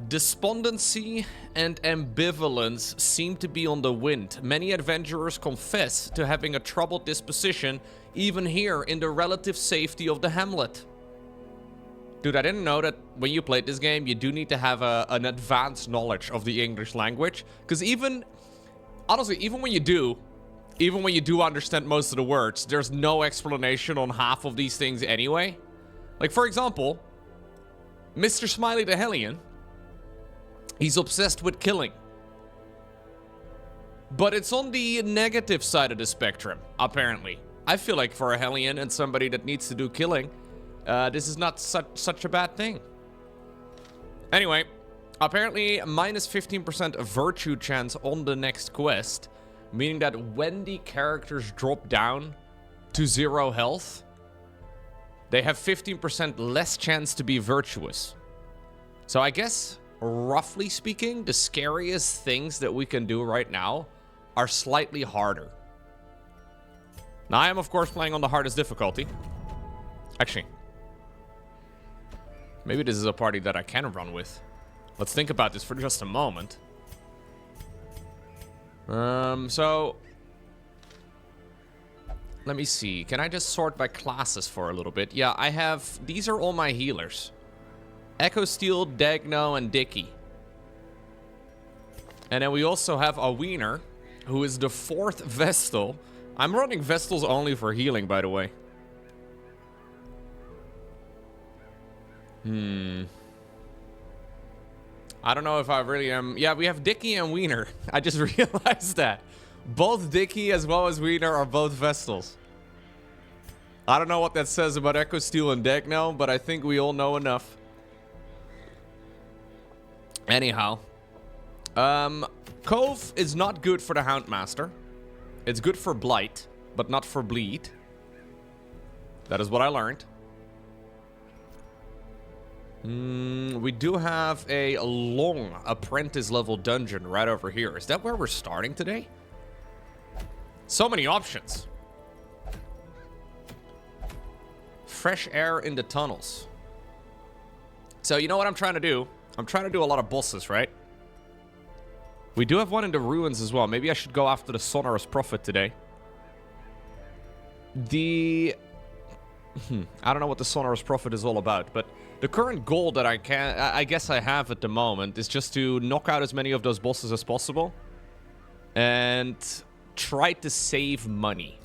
Despondency and ambivalence seem to be on the wind. Many adventurers confess to having a troubled disposition, even here in the relative safety of the hamlet. Dude, I didn't know that when you played this game, you do need to have an advanced knowledge of the English language. Because honestly, even when you do understand most of the words, there's no explanation on half of these things anyway. Like, for example, Mr. Smiley the Hellion, he's obsessed with killing. But it's on the negative side of the spectrum, apparently. I feel like for a Hellion and somebody that needs to do killing, this is not such a bad thing. Anyway, apparently minus 15% virtue chance on the next quest, meaning that when the characters drop down to 0 health, they have 15% less chance to be virtuous. So I guess, roughly speaking, the scariest things that we can do right now are slightly harder. Now, I am, of course, playing on the hardest difficulty. Actually, maybe this is a party that I can run with. Let's think about this for just a moment. So let me see. Can I just sort by classes for a little bit? Yeah, I have... These are all my healers. Echo Steel, Dagno, and Dicky. And then we also have a Wiener, who is the 4th Vestal. I'm running Vestals only for healing, by the way. I don't know if I really am... Yeah, we have Dicky and Wiener. I just realized that. Both Dicky as well as Wiener are both Vestals. I don't know what that says about Echo Steel and Dagno, but I think we all know enough. Anyhow. Cove is not good for the Houndmaster. It's good for Blight, but not for Bleed. That is what I learned. We do have a long apprentice level dungeon right over here. Is that where we're starting today? So many options. Fresh air in the tunnels. So you know what I'm trying to do? I'm trying to do a lot of bosses, right? We do have one in the ruins as well. Maybe I should go after the Sonorous Prophet today. I don't know what the Sonorous Prophet is all about, but the current goal that I guess I have at the moment is just to knock out as many of those bosses as possible and try to save money.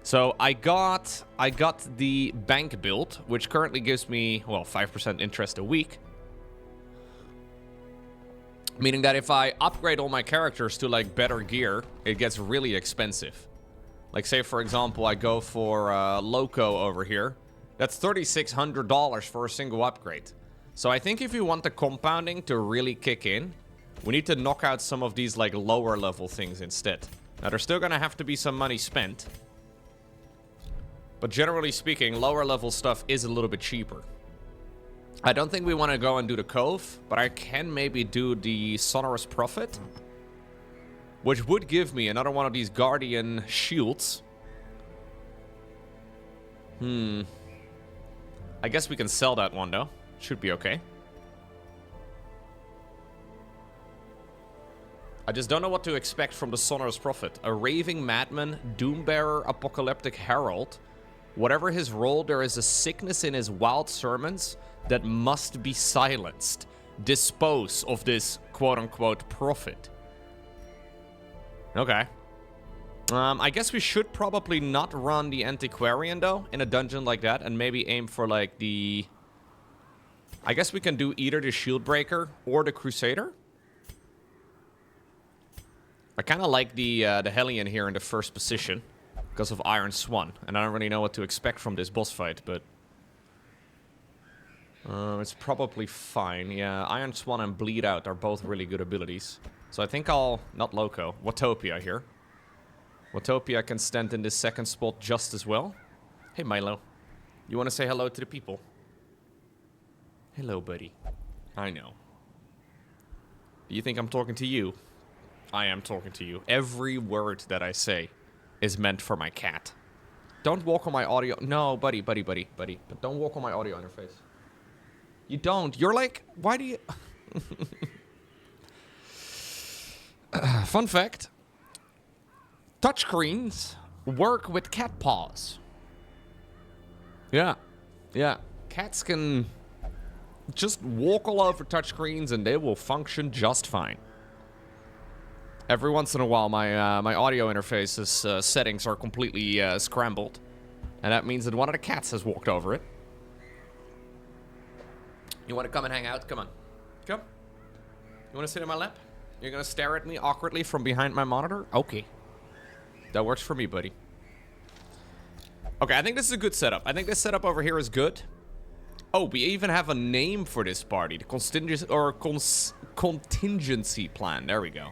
So I got the bank build, which currently gives me, well, 5% interest a week. Meaning that if I upgrade all my characters to, like, better gear, it gets really expensive. Like, say, for example, I go for Loco over here. That's $3,600 for a single upgrade. So I think if we want the compounding to really kick in, we need to knock out some of these, like, lower level things instead. Now, there's still gonna have to be some money spent. But generally speaking, lower level stuff is a little bit cheaper. I don't think we want to go and do the Cove, but I can maybe do the Sonorous Prophet, which would give me another one of these Guardian shields. I guess we can sell that one, though. Should be okay. I just don't know what to expect from the Sonorous Prophet. A raving madman, doombearer, apocalyptic herald. Whatever his role, there is a sickness in his wild sermons that must be silenced. Dispose of this quote-unquote prophet. Okay. I guess we should probably not run the Antiquarian, though, in a dungeon like that, and maybe aim for, like, the... I guess we can do either the Shieldbreaker or the Crusader. I kind of like the Hellion here in the first position because of Iron Swan, and I don't really know what to expect from this boss fight, but... it's probably fine. Yeah, Iron Swan and Bleed Out are both really good abilities. So I think I'll... Not Loco. Watopia here. Watopia can stand in this second spot just as well. Hey, Milo. You want to say hello to the people? Hello, buddy. I know. Do you think I'm talking to you? I am talking to you. Every word that I say is meant for my cat. Don't walk on my audio... No, buddy. But don't walk on my audio interface. You don't. You're like... Why do you... Fun fact. Touchscreens work with cat paws. Yeah. Yeah. Cats can just walk all over touchscreens and they will function just fine. Every once in a while, my audio interface's settings are completely scrambled. And that means that one of the cats has walked over it. You want to come and hang out? Come on. Come. You want to sit in my lap? You're going to stare at me awkwardly from behind my monitor? Okay. That works for me, buddy. Okay, I think this is a good setup. I think this setup over here is good. Oh, we even have a name for this party. The contingency plan. There we go.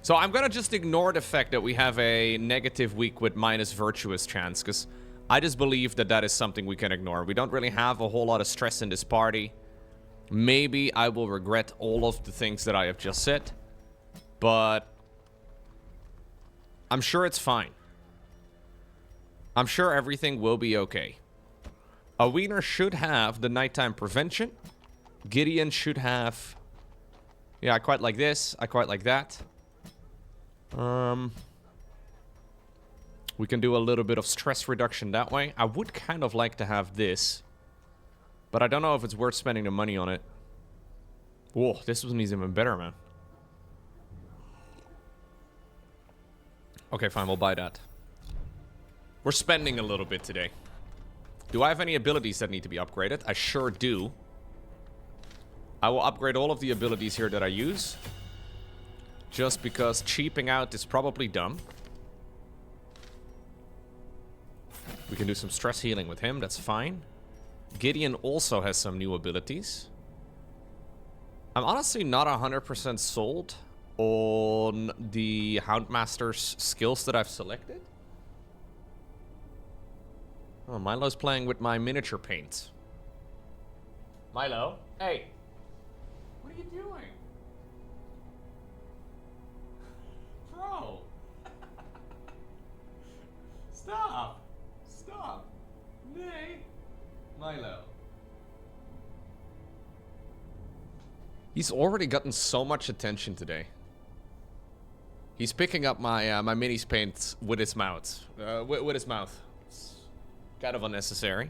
So I'm going to just ignore the fact that we have a negative week with minus virtuous chance, because I just believe that that is something we can ignore. We don't really have a whole lot of stress in this party. Maybe I will regret all of the things that I have just said, but I'm sure it's fine. I'm sure everything will be okay. A Wiener should have the nighttime prevention. Gideon should have... Yeah, I quite like this. I quite like that. We can do a little bit of stress reduction that way. I would kind of like to have this, but I don't know if it's worth spending the money on it. Whoa, this one is even better, man. Okay, fine, we'll buy that. We're spending a little bit today. Do I have any abilities that need to be upgraded? I sure do. I will upgrade all of the abilities here that I use, just because cheaping out is probably dumb. We can do some stress healing with him, that's fine. Gideon also has some new abilities. I'm honestly not 100% sold on the Houndmaster's skills that I've selected. Oh, Milo's playing with my miniature paints. Milo? Hey! What are you doing? Bro! Stop! Stop! Nay! Milo. He's already gotten so much attention today. He's picking up my my minis paints with his mouth. With his mouth. It's kind of unnecessary.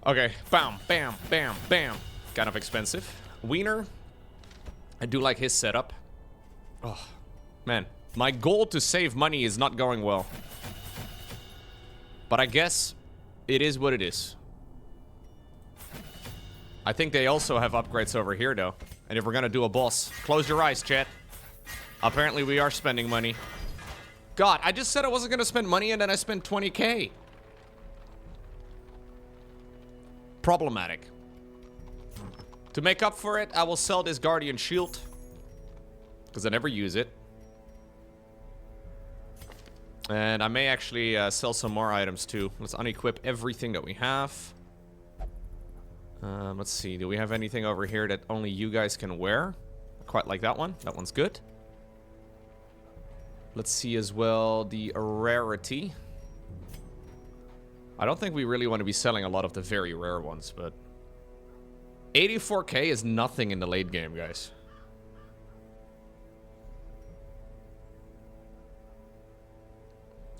Okay, bam, bam, bam, bam. Kind of expensive. Wiener. I do like his setup. Oh, man. My goal to save money is not going well. But I guess it is what it is. I think they also have upgrades over here, though. And if we're gonna do a boss, close your eyes, chat. Apparently we are spending money. God, I just said I wasn't gonna spend money and then I spent 20k. Problematic. To make up for it, I will sell this Guardian Shield, because I never use it. And I may actually sell some more items too. Let's unequip everything that we have. Let's see, do we have anything over here that only you guys can wear? I quite like that one. That one's good. Let's see as well the rarity. I don't think we really want to be selling a lot of the very rare ones, but 84k is nothing in the late game, guys.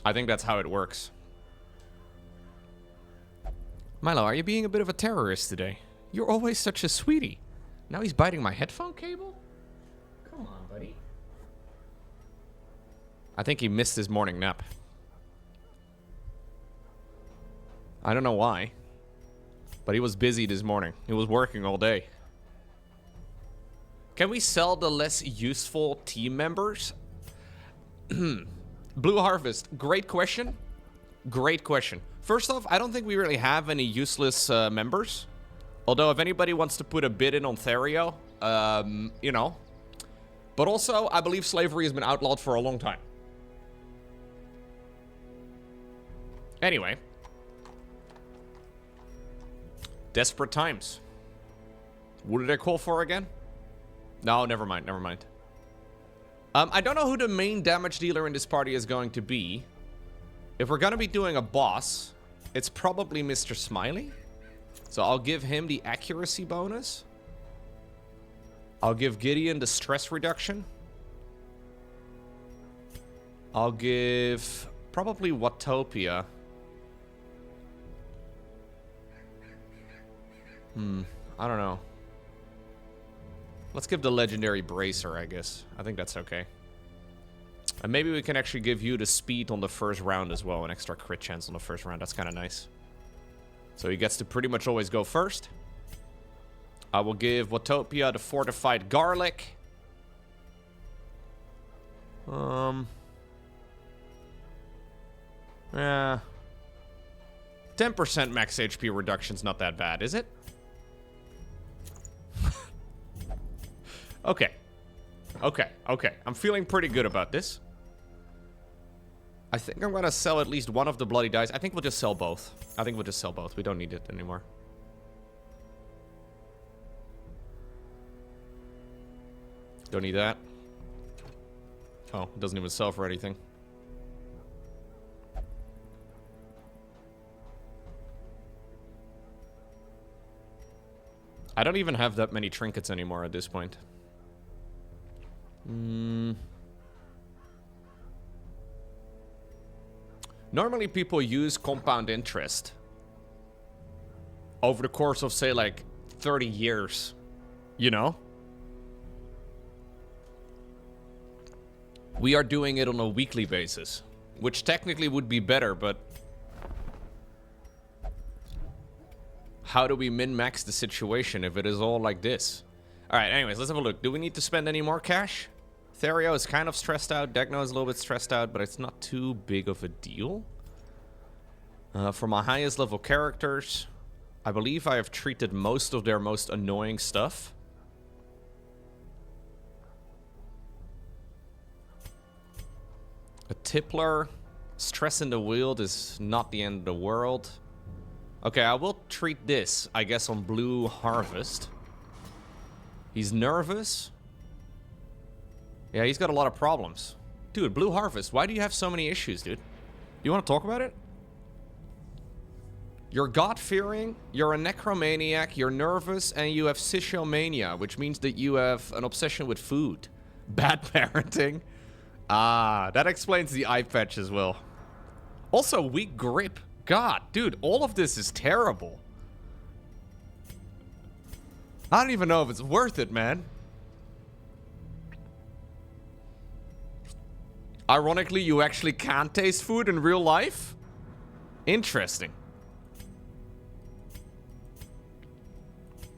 I think that's how it works. Milo, are you being a bit of a terrorist today? You're always such a sweetie. Now he's biting my headphone cable? Come on, buddy. I think he missed his morning nap. I don't know why, but he was busy this morning. He was working all day. Can we sell the less useful team members? Blue Harvest, great question. Great question. First off, I don't think we really have any useless members. Although, if anybody wants to put a bid in on Therio, you know. But also, I believe slavery has been outlawed for a long time. Anyway. Desperate times. What did I call for again? No, never mind, never mind. I don't know who the main damage dealer in this party is going to be. If we're going to be doing a boss, it's probably Mr. Smiley. So I'll give him the accuracy bonus. I'll give Gideon the stress reduction. I'll give probably Watopia. I don't know. Let's give the legendary bracer, I guess. I think that's okay. And maybe we can actually give you the speed on the first round as well. An extra crit chance on the first round. That's kind of nice. So he gets to pretty much always go first. I will give Watopia the fortified garlic. Yeah. 10% max HP reduction's not that bad, is it? Okay. Okay. I'm feeling pretty good about this. I think I'm gonna sell at least one of the bloody dice. I think we'll just sell both. We don't need it anymore. Don't need that. Oh, it doesn't even sell for anything. I don't even have that many trinkets anymore at this point. Normally people use compound interest over the course of, say, like 30 years, you know? We are doing it on a weekly basis, which technically would be better, but how do we min-max the situation if it is all like this? Alright, anyways, let's have a look. Do we need to spend any more cash? Therio is kind of stressed out. Degno is a little bit stressed out, but it's not too big of a deal. For my highest level characters, I believe I have treated most of their most annoying stuff. A Tippler. Stress in the Wield is not the end of the world. Okay, I will treat this, I guess, on Blue Harvest. He's nervous. Yeah, he's got a lot of problems. Dude, Blue Harvest, why do you have so many issues, dude? You want to talk about it? You're God-fearing, you're a necromaniac, you're nervous, and you have Sisiomania, which means that you have an obsession with food. Bad parenting. Ah, that explains the eye patch as well. Also, weak grip. God, dude, all of this is terrible. I don't even know if it's worth it, man. Ironically, you actually can't taste food in real life? Interesting.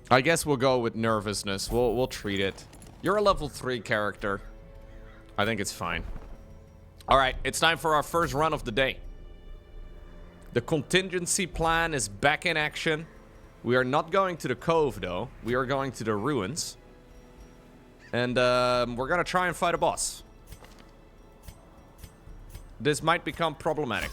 I guess we'll go with nervousness. We'll treat it. You're a level 3 character. I think it's fine. Alright, it's time for our first run of the day. The contingency plan is back in action. We are not going to the Cove, though. We are going to the ruins. And we're gonna try and fight a boss. This might become problematic.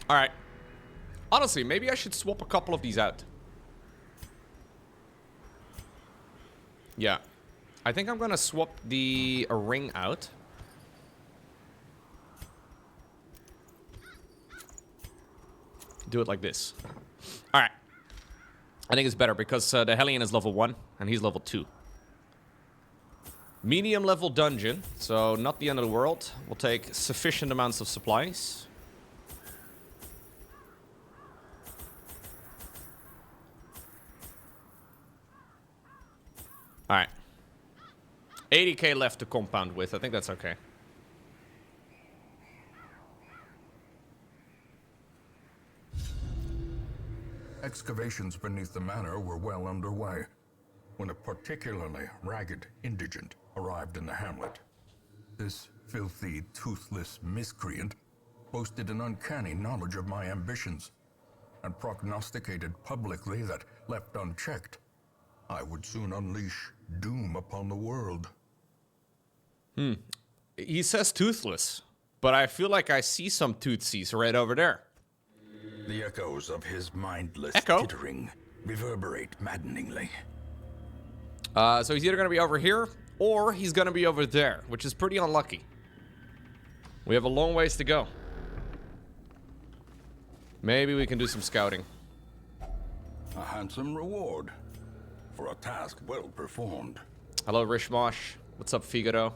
Alright. Honestly, maybe I should swap a couple of these out. Yeah. I think I'm gonna swap the ring out. Do it like this. Alright. I think it's better because the Hellion is level 1 and he's level 2. Medium level dungeon, so not the end of the world. We'll take sufficient amounts of supplies. Alright. 80k left to compound with. I think that's okay. Excavations beneath the manor were well underway when a particularly ragged indigent arrived in the hamlet. This filthy, toothless miscreant boasted an uncanny knowledge of my ambitions and prognosticated publicly that, left unchecked, I would soon unleash doom upon the world. He says toothless, but I feel like I see some tootsies right over there. The echoes of his mindless Echo? tittering reverberate maddeningly. So he's either going to be over here, or he's going to be over there, which is pretty unlucky. We have a long ways to go. Maybe we can do some scouting. A handsome reward for a task well performed. Hello, Rishmosh. What's up, Figaro?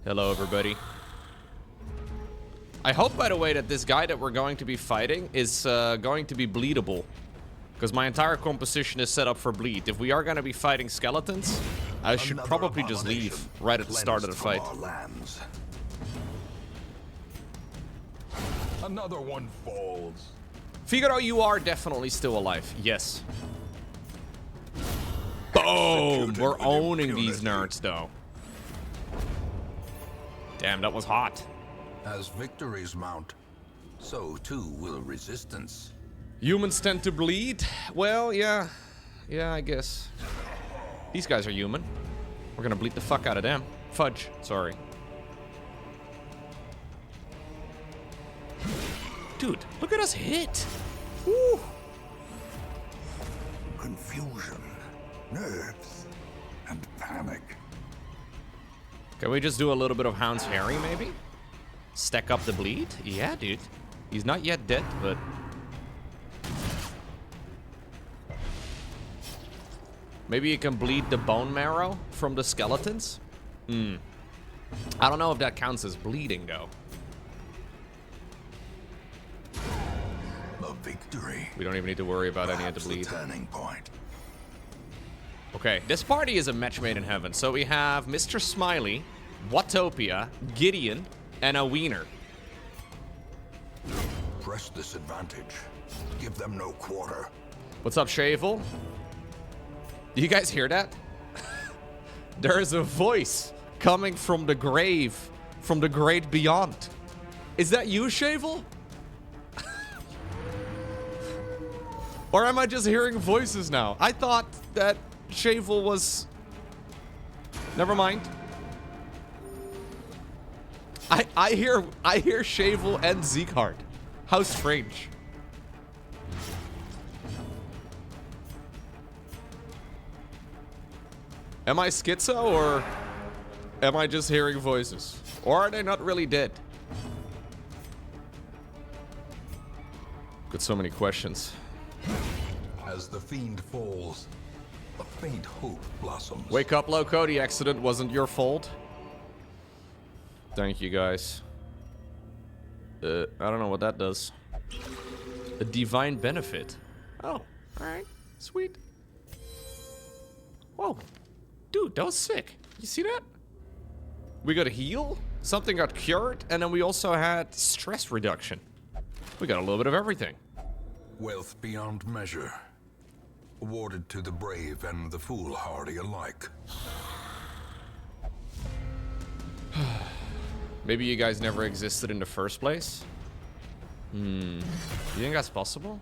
Hello, everybody. I hope, by the way, that this guy that we're going to be fighting is going to be bleedable. Because my entire composition is set up for bleed. If we are going to be fighting skeletons, I should probably just leave right at the start of the fight. Another one falls. Figaro, you are definitely still alive. Yes. Boom! We're owning these nerds, though. Damn, that was hot. As victories mount, so too will resistance. Humans tend to bleed? Well, yeah. Yeah, I guess. These guys are human. We're gonna bleed the fuck out of them. Fudge, sorry. Dude, look at us hit. Woo. Confusion, nerves, and panic. Can we just do a little bit of Hound's Harry, maybe? Stack up the bleed? Yeah, dude. He's not yet dead, but... maybe you can bleed the bone marrow from the skeletons? I don't know if that counts as bleeding, though. A victory. We don't even need to worry about any of the bleed. Turning point. Okay, this party is a match made in heaven. So we have Mr. Smiley, Watopia, Gideon, and a Wiener. Press this advantage. Give them no quarter. What's up, Shavel? Do you guys hear that? There is a voice coming from the grave, from the great beyond. Is that you, Shavel? Or am I just hearing voices now? I thought that Shavel was... never mind. I hear Shavel and Zeekhart. How strange. Am I schizo, or am I just hearing voices? Or are they not really dead? Got so many questions. As the fiend falls, a faint hope blossoms. Wake up, Loco. The accident wasn't your fault. Thank you, guys. I don't know what that does. A divine benefit. Oh, alright. Sweet. Whoa. Dude, that was sick. You see that? We got a heal, something got cured, and then we also had stress reduction. We got a little bit of everything. Wealth beyond measure. Awarded to the brave and the foolhardy alike. Maybe you guys never existed in the first place? You think that's possible?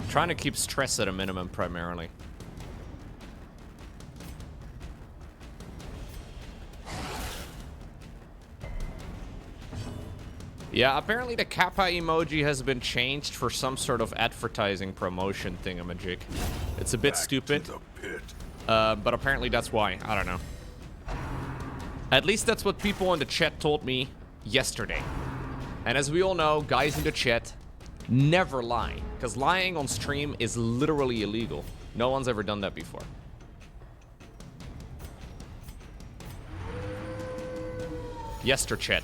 Trying to keep stress at a minimum primarily. Yeah, apparently the kappa emoji has been changed for some sort of advertising promotion thingamajig. It's a bit stupid, but apparently that's why. I don't know. At least that's what people in the chat told me yesterday. And as we all know, guys in the chat never lie, because lying on stream is literally illegal. No one's ever done that before. Yester chat.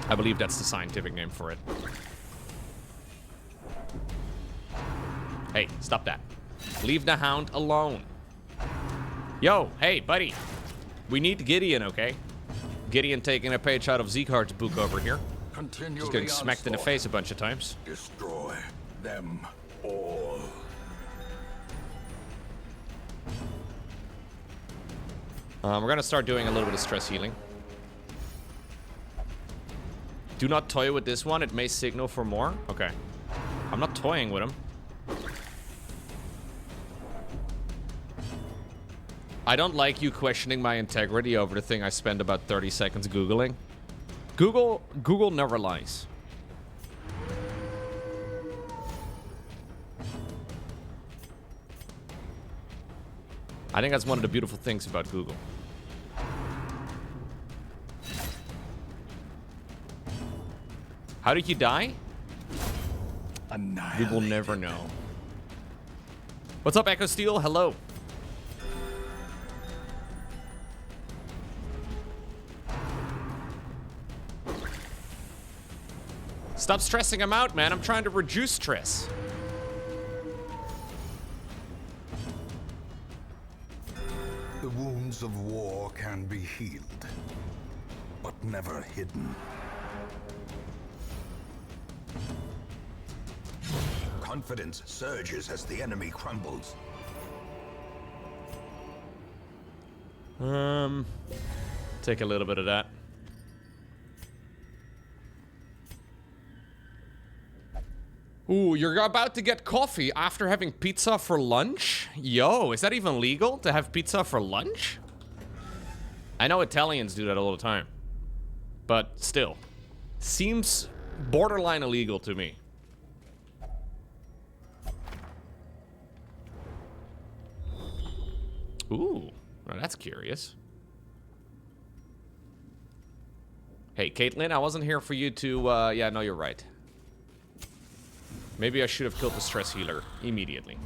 I believe that's the scientific name for it. Hey, stop that. Leave the hound alone. Yo, hey, buddy. We need Gideon, okay? Gideon taking a page out of Zeekhart's book over here. He's getting smacked in the face a bunch of times. Destroy them all. We're gonna start doing a little bit of stress healing. Do not toy with this one. It may signal for more. Okay. I'm not toying with him. I don't like you questioning my integrity over the thing I spend about 30 seconds Googling. Google never lies. I think that's one of the beautiful things about Google. How did you die? We will never know. What's up, Echo Steel? Hello. Stop stressing him out, man. I'm trying to reduce stress. The wounds of war can be healed, but never hidden. Confidence surges as the enemy crumbles. Take a little bit of that. Ooh, you're about to get coffee after having pizza for lunch? Yo, is that even legal to have pizza for lunch? I know Italians do that all the time. But still, seems borderline illegal to me. Ooh, well, that's curious. Hey, Caitlin, I wasn't here for you to, yeah, no, you're right. Maybe I should have killed the stress healer immediately.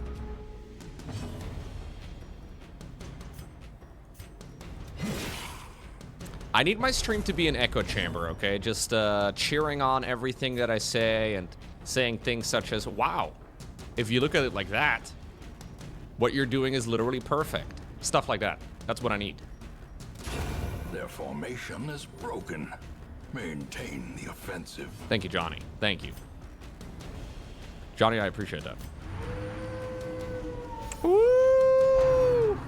I need my stream to be an echo chamber, okay? Just cheering on everything that I say and saying things such as, wow, if you look at it like that, what you're doing is literally perfect. Stuff like that. That's what I need. Their formation is broken. Maintain the offensive. Thank you, Johnny. Thank you. Johnny, I appreciate that. Woo!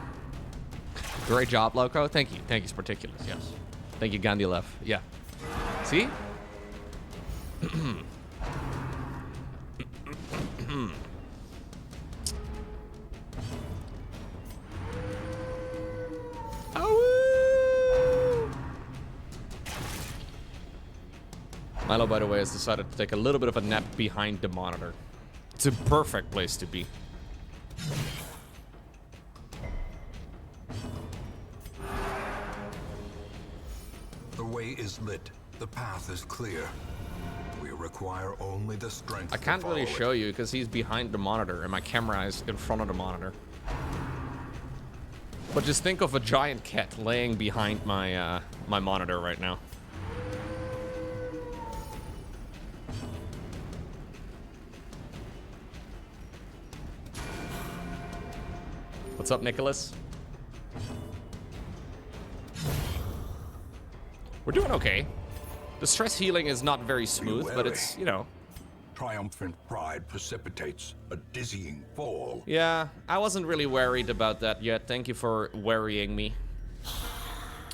Great job, Loco. Thank you. Thank you, Sparticulus. Yes. Thank you, Gandalf. Yeah. See? Milo, by the way, has decided to take a little bit of a nap behind the monitor. It's a perfect place to be. The way is lit. The path is clear. We require only the strength. I can't really show you because he's behind the monitor and my camera is in front of the monitor. But just think of a giant cat laying behind my my monitor right now. What's up, Nicholas? We're doing okay. The stress healing is not very smooth, but it's, you know. Triumphant pride precipitates a dizzying fall. Yeah, I wasn't really worried about that yet. Thank you for worrying me.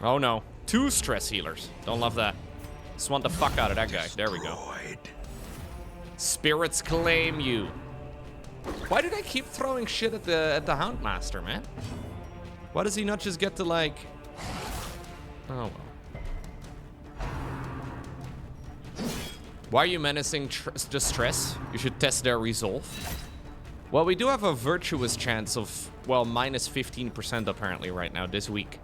Oh no, 2 stress healers. Don't love that. Just want the fuck out of that guy. There we go. Spirits claim you. Why did I keep throwing shit at the Houndmaster, man? Why does he not just get to, like... Oh, well. Why are you menacing distress? You should test their resolve. Well, we do have a virtuous chance of, well, minus 15% apparently right now this week.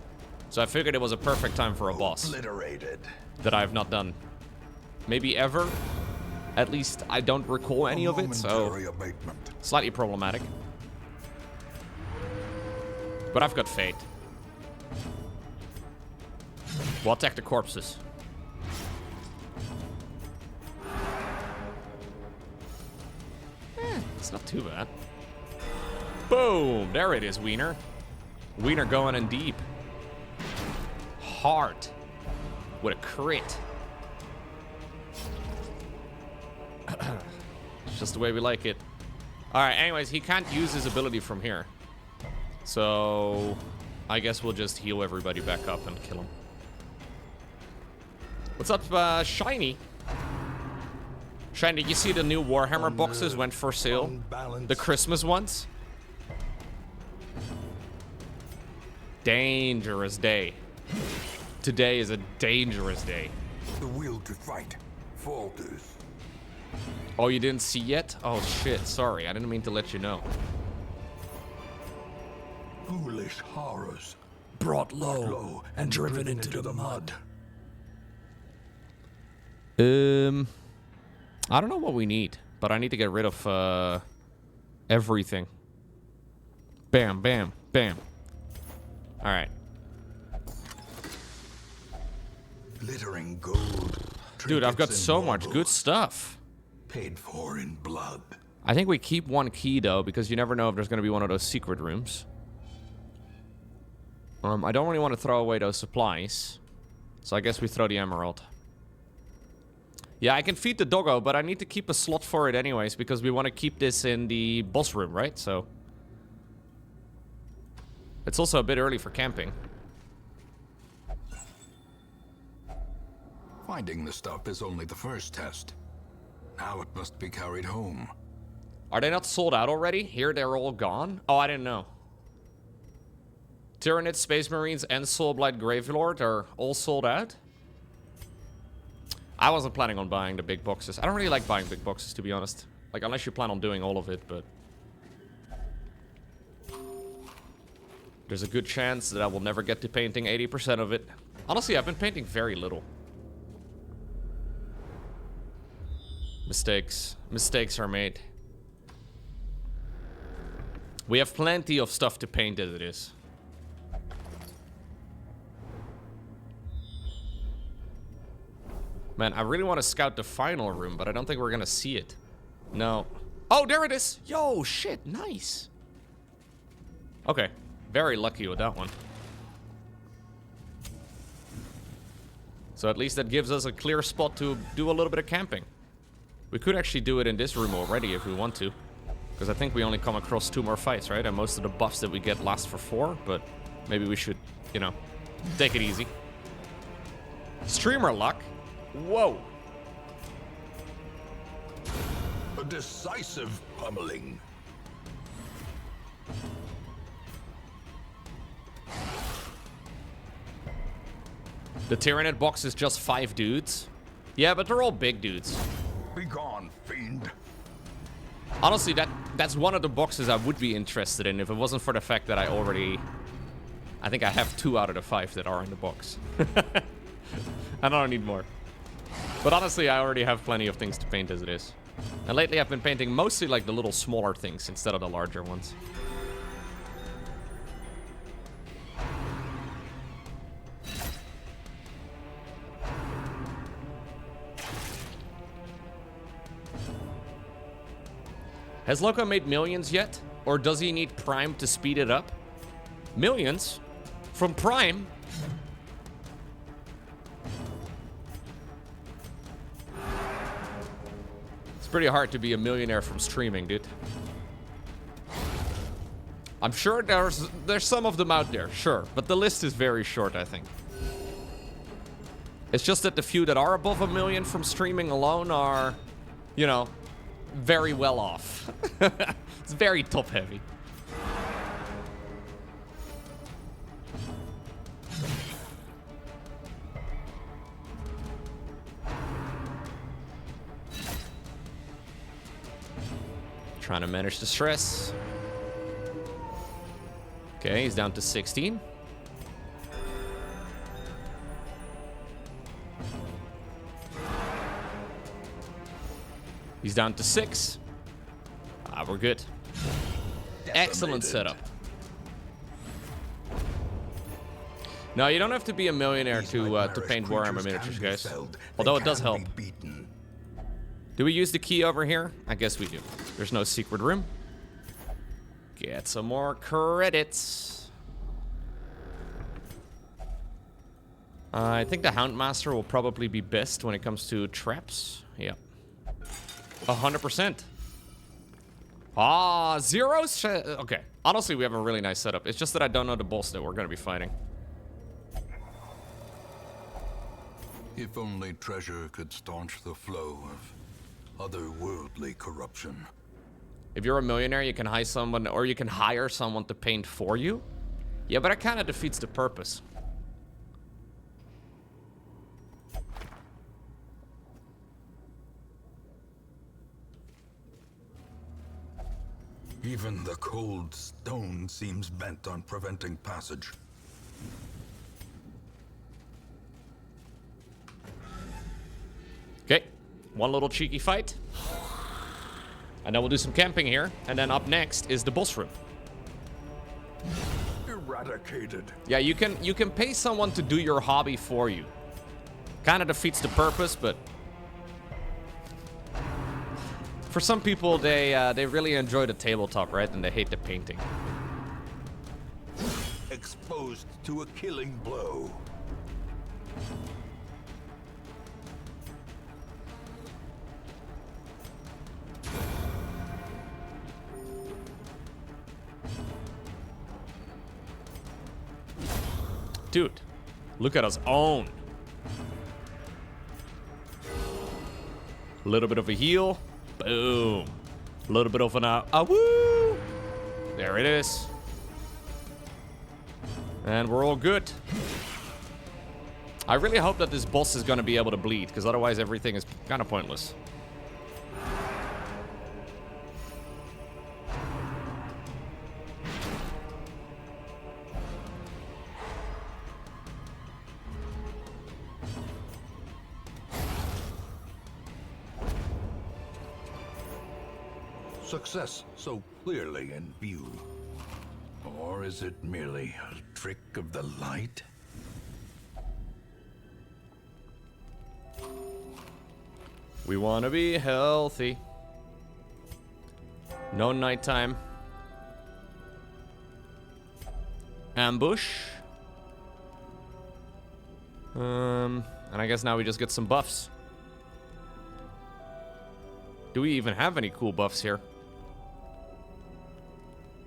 So I figured it was a perfect time for a boss. Obliterated. That I have not done. Maybe ever. At least I don't recall any of it, so slightly problematic. But I've got faith. We'll attack the corpses. It's not too bad. Boom! There it is, Wiener. Wiener going in deep. Hard. With a crit. It's just the way we like it. Alright, anyways, he can't use his ability from here. So, I guess we'll just heal everybody back up and kill him. What's up, Shiny? Shiny, did you see the new Warhammer boxes went for sale? The Christmas ones? Dangerous day. Today is a dangerous day. The will to fight falters. Oh, you didn't see yet? Oh shit, sorry. I didn't mean to let you know. Foolish. Hellish horrors. Brought low and driven into the mud. I don't know what we need, but I need to get rid of everything. Bam, bam, bam. All right. Glittering gold. Dude, I've got trinkets so and much good baubles, stuff. paid for in blood. I think we keep one key, though, because you never know if there's going to be one of those secret rooms. I don't really want to throw away those supplies. So I guess we throw the emerald. Yeah, I can feed the doggo, but I need to keep a slot for it anyways, because we want to keep this in the boss room, right? So it's also a bit early for camping. Finding the stuff is only the first test. Now it must be carried home. Are they not sold out already? Here they're all gone? Oh, I didn't know. Tyranid, Space Marines, and Soulblight Gravelord are all sold out? I wasn't planning on buying the big boxes. I don't really like buying big boxes, to be honest. Like, unless you plan on doing all of it, but... there's a good chance that I will never get to painting 80% of it. Honestly, I've been painting very little. Mistakes. Mistakes are made. We have plenty of stuff to paint as it is. Man, I really want to scout the final room, but I don't think we're gonna see it. No. Oh, there it is! Yo, shit, nice. Okay, very lucky with that one. So at least that gives us a clear spot to do a little bit of camping. We could actually do it in this room already if we want to. Because I think we only come across 2 more fights, right? And most of the buffs that we get last for 4, but maybe we should, you know, take it easy. Streamer luck? Whoa. A decisive pummeling. The Tyranid box is just 5 dudes. Yeah, but they're all big dudes. Be gone, fiend. Honestly, that's one of the boxes I would be interested in if it wasn't for the fact that I think I have 2 out of the 5 that are in the box. I don't need more. But honestly, I already have plenty of things to paint as it is. And lately I've been painting mostly like the little smaller things instead of the larger ones. Has Loco made millions yet? Or does he need Prime to speed it up? Millions? From Prime? It's pretty hard to be a millionaire from streaming, dude. I'm sure there's some of them out there, sure. But the list is very short, I think. It's just that the few that are above 1 million from streaming alone are, you know, very well off. It's very top heavy. Trying to manage the stress. Okay, he's down to 16. He's down to 6. Ah, we're good. Excellent setup. No, you don't have to be a millionaire to paint Warhammer miniatures, guys. Although it does help. Do we use the key over here? I guess we do. There's no secret room. Get some more credits. I think the Houndmaster will probably be best when it comes to traps. Yeah. 100%. Ah, zeros. Okay. Honestly, we have a really nice setup. It's just that I don't know the boss that we're going to be fighting. If only treasure could staunch the flow of otherworldly corruption. If you're a millionaire, you can hire someone, or you can hire someone to paint for you. Yeah, but it kind of defeats the purpose. Even the cold stone seems bent on preventing passage. Okay, one little cheeky fight. And then we'll do some camping here. And then up next is the boss room. Eradicated. Yeah, you can pay someone to do your hobby for you. Kind of defeats the purpose, but for some people, they really enjoy the tabletop, right? And they hate the painting. Exposed to a killing blow. Dude, look at us own. A little bit of a heal. Boom. A little bit of an woo. There it is. And we're all good. I really hope that this boss is going to be able to bleed, because otherwise everything is kind of pointless. Success so clearly in view. Or is it merely a trick of the light? We want to be healthy. No nighttime. Ambush. And I guess now we just get some buffs. Do we even have any cool buffs here?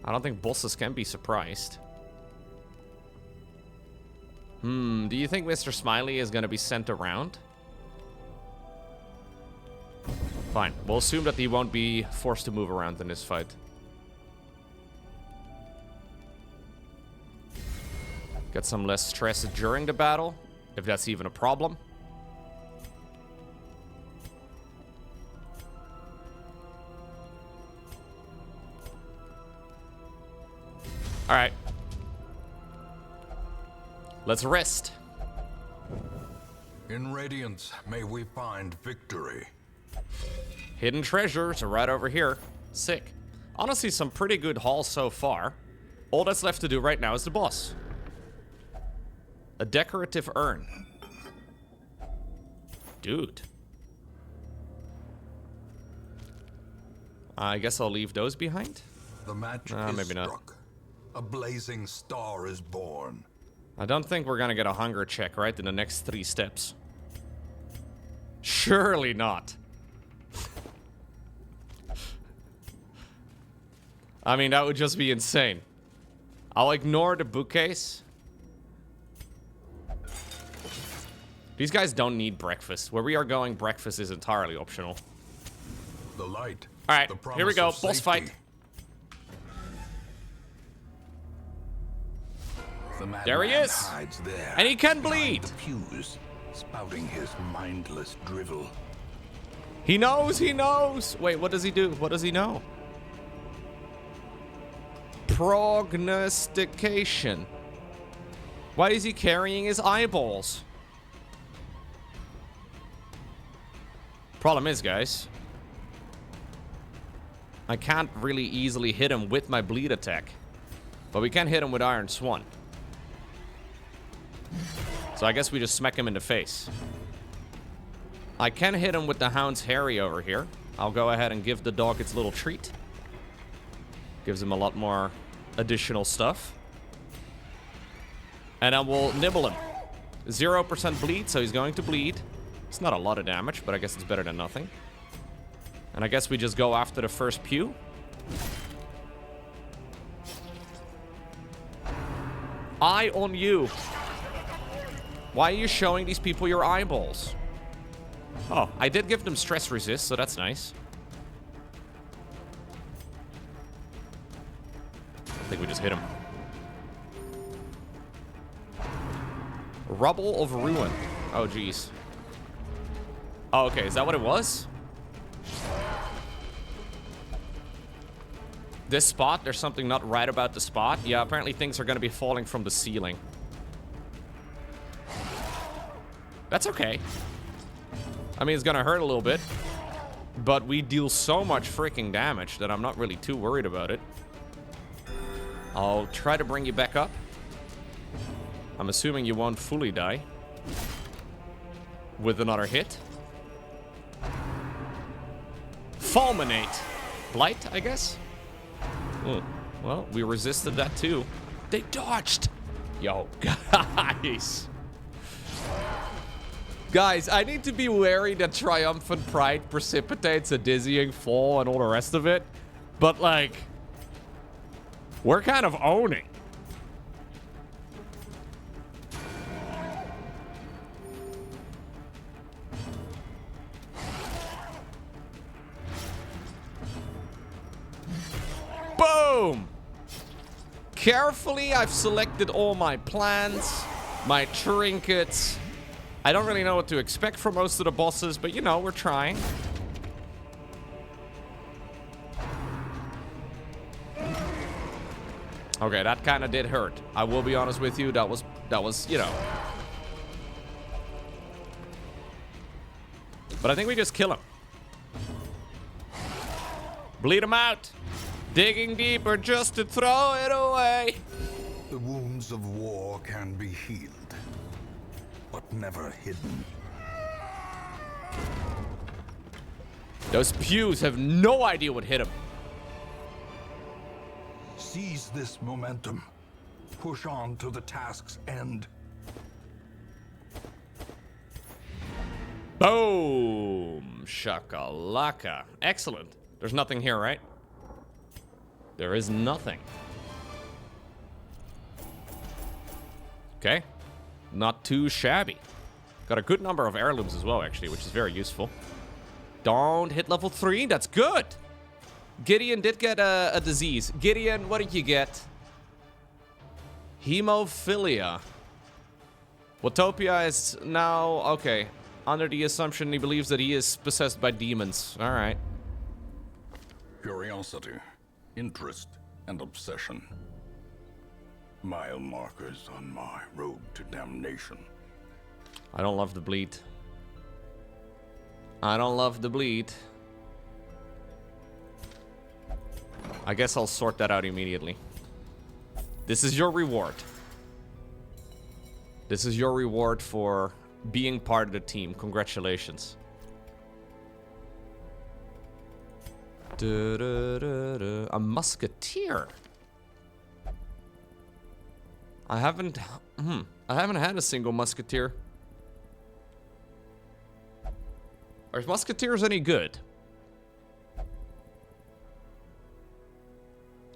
I don't think bosses can be surprised. Do you think Mr. Smiley is going to be sent around? Fine. We'll assume that he won't be forced to move around in this fight. Get some less stress during the battle, if that's even a problem. All right. Let's rest. In Radiance, may we find victory. Hidden treasures are right over here. Sick. Honestly, some pretty good hauls so far. All that's left to do right now is the boss. A decorative urn. Dude. I guess I'll leave those behind. The match is maybe not. struck. A blazing star is born. I don't think we're gonna get a hunger check, right, in the next 3 steps. Surely not. I mean, that would just be insane. I'll ignore the bookcase. These guys don't need breakfast. Where we are going, breakfast is entirely optional. The light. All right, the here we promise go. of Boss safety. fight. The There he madman is. hides there, And he can behind bleed. the pews, spouting his mindless drivel. He knows, he knows. Wait, what does he do? What does he know? Prognostication. Why is he carrying his eyeballs? Problem is, guys, I can't really easily hit him with my bleed attack. But we can hit him with Iron Swan. So I guess we just smack him in the face. I can hit him with the Hound's Harry over here. I'll go ahead and give the dog its little treat. Gives him a lot more additional stuff. And then we'll nibble him. 0% bleed, so he's going to bleed. It's not a lot of damage, but I guess it's better than nothing. And I guess we just go after the first pew. Eye on you. Why are you showing these people your eyeballs? Oh, I did give them stress resist, so that's nice. I think we just hit him. Rubble of Ruin. Oh, jeez. Oh, okay. Is that what it was? This spot, there's something not right about the spot. Yeah, apparently things are gonna be falling from the ceiling. That's okay. I mean, it's gonna hurt a little bit. But we deal so much freaking damage that I'm not really too worried about it. I'll try to bring you back up. I'm assuming you won't fully die. With another hit. Fulminate. Blight, I guess? Well, we resisted that too. They dodged! Yo, guys. Guys, I need to be wary that Triumphant Pride precipitates a dizzying fall and all the rest of it. But, like, we're kind of owning. Boom! Carefully, I've selected all my plans, my trinkets. I don't really know what to expect from most of the bosses, but you know, we're trying. Okay, that kind of did hurt. I will be honest with you, that was, you know. But I think we just kill him. Bleed him out. Digging deeper just to throw it away. The wounds of war can be healed, but never hidden. Those pews have no idea what hit him. Seize this momentum. Push on to the task's end. Boom! Shakalaka. Excellent. There's nothing here, right? There is nothing. Okay. Not too shabby. Got a good number of heirlooms as well, actually, which is very useful. Don't hit level 3. That's good. Gideon did get a disease. Gideon, what did you get? Hemophilia. Watopia is now... Okay. Under the assumption he believes that he is possessed by demons. All right. Curiosity, interest, and obsession. Mile markers on my road to damnation. I don't love the bleed. I don't love the bleed. I guess I'll sort that out immediately. This is your reward. This is your reward for being part of the team. Congratulations. A musketeer. I haven't had a single musketeer. Are musketeers any good?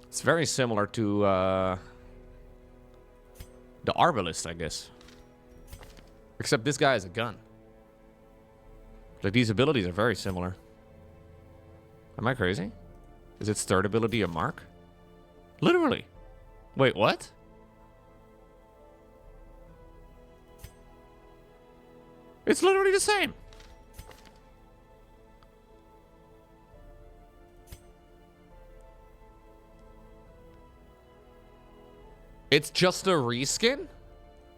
It's very similar to the arbalist, I guess. Except this guy has a gun. Like, these abilities are very similar. Am I crazy? Is its third ability a mark? Literally. Wait, what? It's literally the same. It's just a reskin?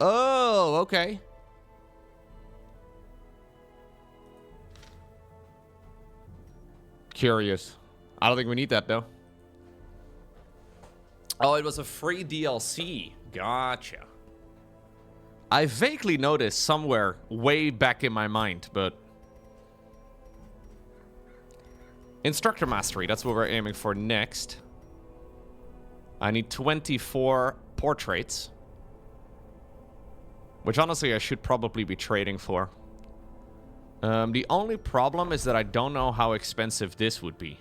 Oh, okay. Curious. I don't think we need that, though. Oh, it was a free DLC. Gotcha. I vaguely noticed somewhere way back in my mind, but... Instructor Mastery, that's what we're aiming for next. I need 24 portraits. Which, honestly, I should probably be trading for. The only problem is that I don't know how expensive this would be.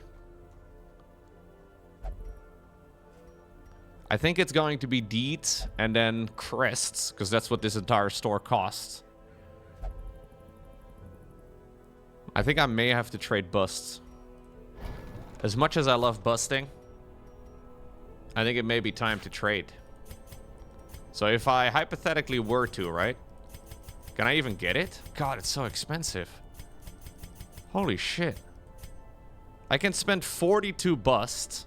I think it's going to be deeds and then crests, because that's what this entire store costs. I think I may have to trade busts. As much as I love busting, I think it may be time to trade. So if I hypothetically were to, right? Can I even get it? God, it's so expensive. Holy shit. I can spend 42 busts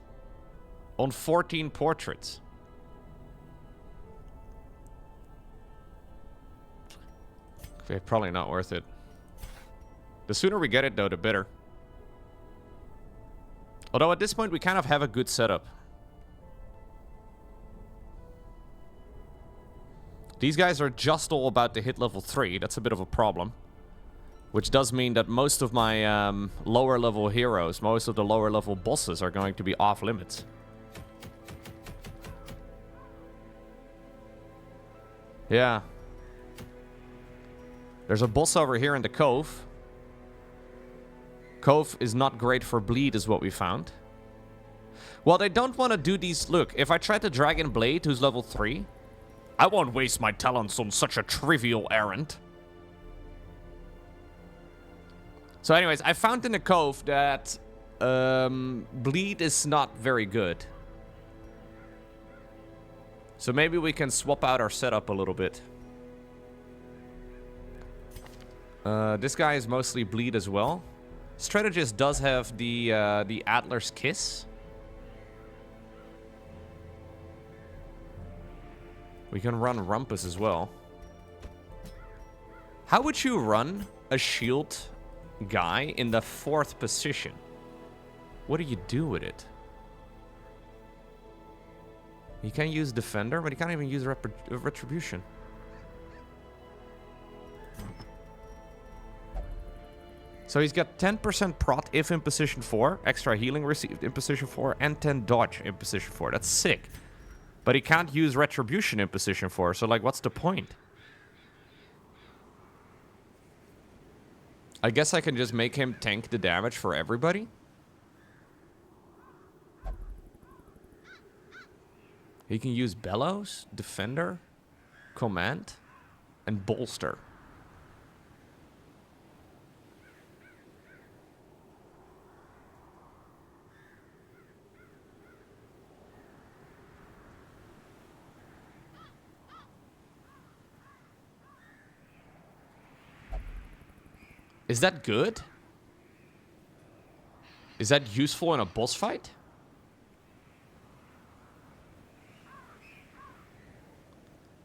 on 14 portraits. Okay, probably not worth it. The sooner we get it, though, the better. Although at this point, we kind of have a good setup. These guys are just all about to hit level 3. That's a bit of a problem. Which does mean that most of my lower level heroes, most of the lower level bosses are going to be off limits. Yeah. There's a boss over here in the Cove. Cove is not great for bleed, is what we found. Well, they don't want to do these... Look, if I try to Dragon Blade, who's level 3, I won't waste my talents on such a trivial errand. So anyways, I found in the Cove that bleed is not very good. So maybe we can swap out our setup a little bit. This guy is mostly bleed as well. Strategist does have the Adler's Kiss. We can run Rumpus as well. How would you run a shield guy in the 4th position? What do you do with it? You can use Defender, but you can't even use Retribution. So he's got 10% prot if in position 4, extra healing received in position 4, and 10 dodge in position 4. That's sick. But he can't use Retribution in position 4, so like, what's the point? I guess I can just make him tank the damage for everybody. He can use Bellows, Defender, Command, and Bolster. Is that good? Is that useful in a boss fight?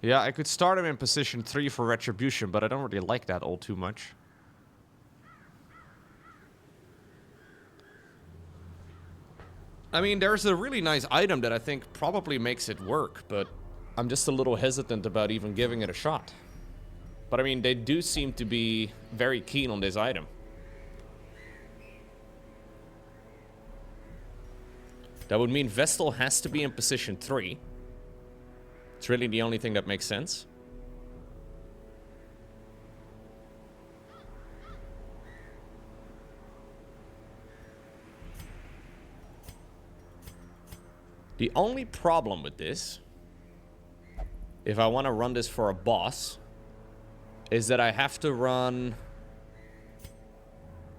Yeah, I could start him in position 3 for Retribution, but I don't really like that all too much. I mean, there's a really nice item that I think probably makes it work, but I'm just a little hesitant about even giving it a shot. But I mean, they do seem to be very keen on this item. That would mean Vestal has to be in position 3. It's really the only thing that makes sense. The only problem with this, if I want to run this for a boss, is that I have to run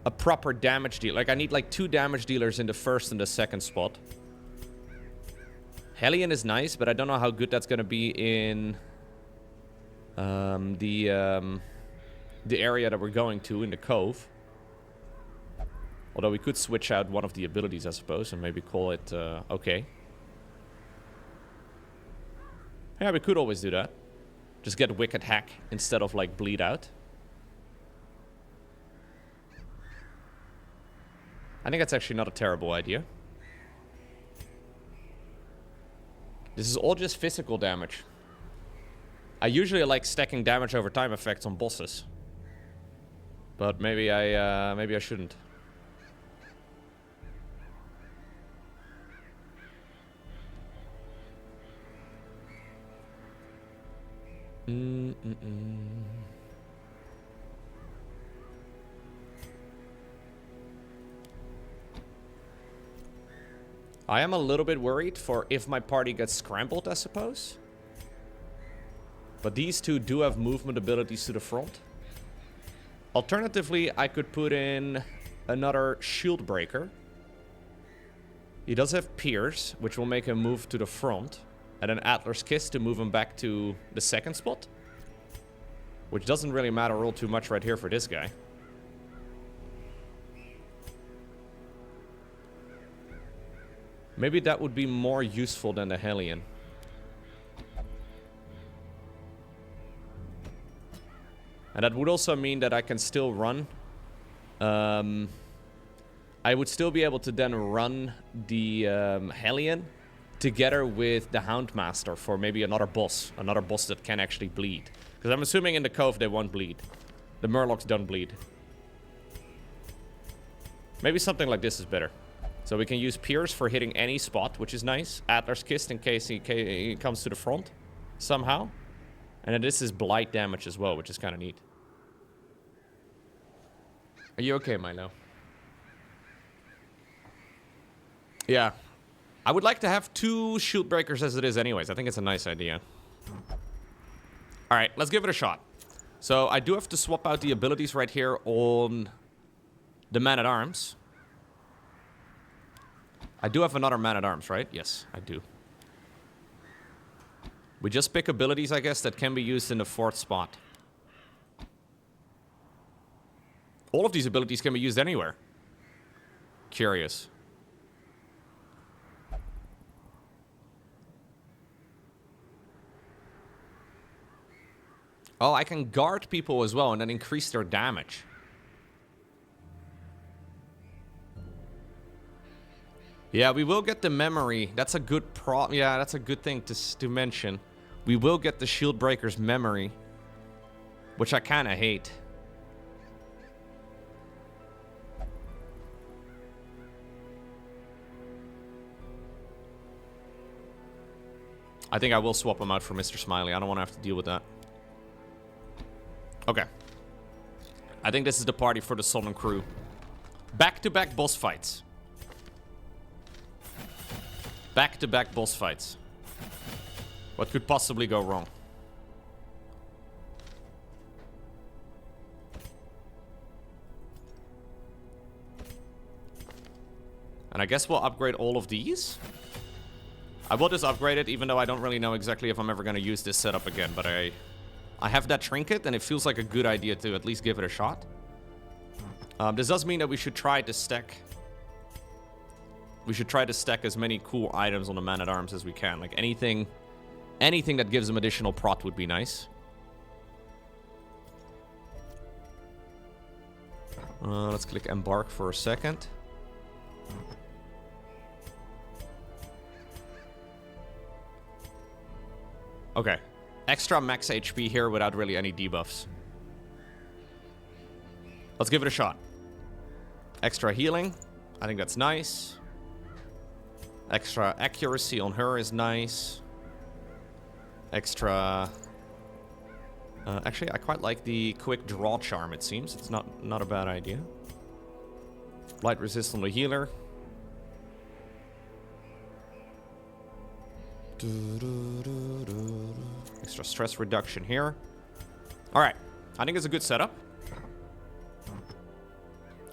a proper damage deal. Like, I need like 2 damage dealers in the 1st and the 2nd spot. Hellion is nice, but I don't know how good that's going to be in the area that we're going to, in the Cove. Although we could switch out one of the abilities, I suppose, and maybe call it okay. Yeah, we could always do that. Just get Wicked Hack instead of, like, Bleed Out. I think that's actually not a terrible idea. This is all just physical damage. I usually like stacking damage over time effects on bosses. But maybe I shouldn't. I am a little bit worried for if my party gets scrambled, I suppose. But these two do have movement abilities to the front. Alternatively, I could put in another shield breaker. He does have Pierce, which will make him move to the front. And an Adler's Kiss to move him back to the 2nd spot. Which doesn't really matter all too much right here for this guy. Maybe that would be more useful than the Hellion. And that would also mean that I can still run. I would still be able to then run the Hellion together with the Houndmaster for maybe another boss that can actually bleed. Because I'm assuming in the Cove they won't bleed. The Murlocs don't bleed. Maybe something like this is better. So we can use Pierce for hitting any spot, which is nice. Adler's Kiss in case he comes to the front somehow. And then this is blight damage as well, which is kind of neat. Are you okay, Milo? Yeah. I would like to have 2 shield breakers as it is anyways. I think it's a nice idea. Alright, let's give it a shot. So I do have to swap out the abilities right here on the Man-at-Arms. I do have another Man-at-Arms, right? Yes, I do. We just pick abilities, I guess, that can be used in the 4th spot. All of these abilities can be used anywhere. Curious. Oh, I can guard people as well and then increase their damage. Yeah, we will get the memory. That's a good yeah, that's a good thing to mention. We will get the Shield Breaker's memory, which I kind of hate. I think I will swap him out for Mr. Smiley. I don't want to have to deal with that. Okay. I think this is the party for the Summon crew. Back-to-back boss fights. Back-to-back boss fights. What could possibly go wrong? And I guess we'll upgrade all of these. I will just upgrade it, even though I don't really know exactly if I'm ever going to use this setup again. But I have that trinket, and it feels like a good idea to at least give it a shot. This does mean that we should try to stack... We should try to stack as many cool items on the Man-at-Arms as we can. Like anything that gives them additional prot would be nice. Let's click Embark for a second. Okay. Extra max HP here without really any debuffs. Let's give it a shot. Extra healing. I think that's nice. Extra accuracy on her is nice. Extra... actually, I quite like the quick draw charm, it seems. It's not a bad idea. Light resist on the healer. Extra stress reduction here. Alright. I think it's a good setup.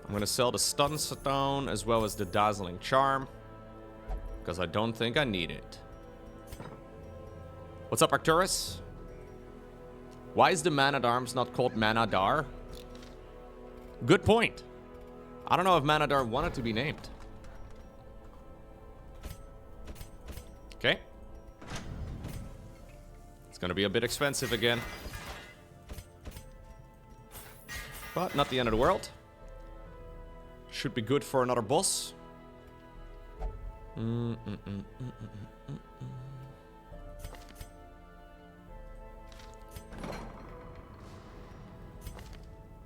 I'm going to sell the stun stone as well as the dazzling charm. Because I don't think I need it. What's up, Arcturus? Why is the Man-at-Arms not called Man-at-Dar? Good point. I don't know if Man-at-Dar wanted to be named. Okay. It's gonna be a bit expensive again. But not the end of the world. Should be good for another boss.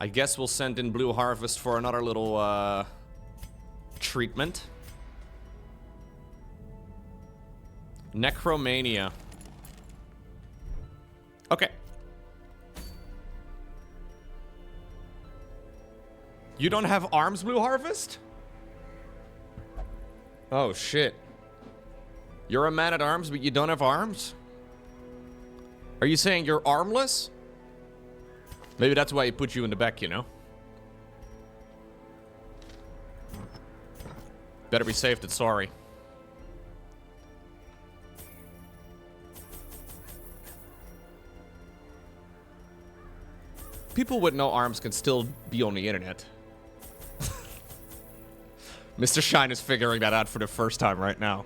I guess we'll send in Blue Harvest for another little treatment. Necromania. Okay. You don't have arms, Blue Harvest? Oh, shit. You're a Man-at-Arms, but you don't have arms? Are you saying you're armless? Maybe that's why he put you in the back, you know? Better be safe than sorry. People with no arms can still be on the internet. Mr. Shine is figuring that out for the first time right now.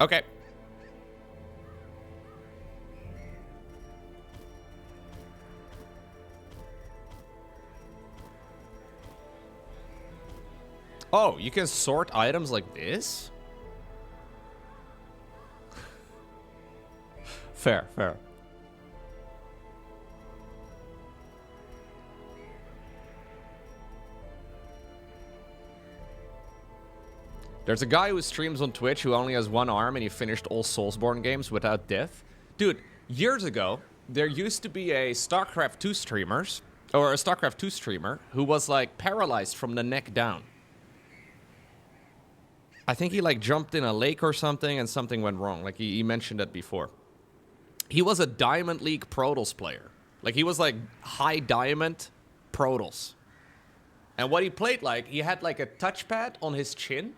Okay. Oh, you can sort items like this? Fair, fair. There's a guy who streams on Twitch who only has one arm and he finished all Soulsborne games without death. Dude, years ago, there used to be a StarCraft 2 streamers, or a StarCraft 2 streamer, who was like paralyzed from the neck down. I think he like jumped in a lake or something and something went wrong. Like he mentioned that before. He was a Diamond League Protoss player. Like he was like high diamond Protoss. And what he played like, he had like a touchpad on his chin.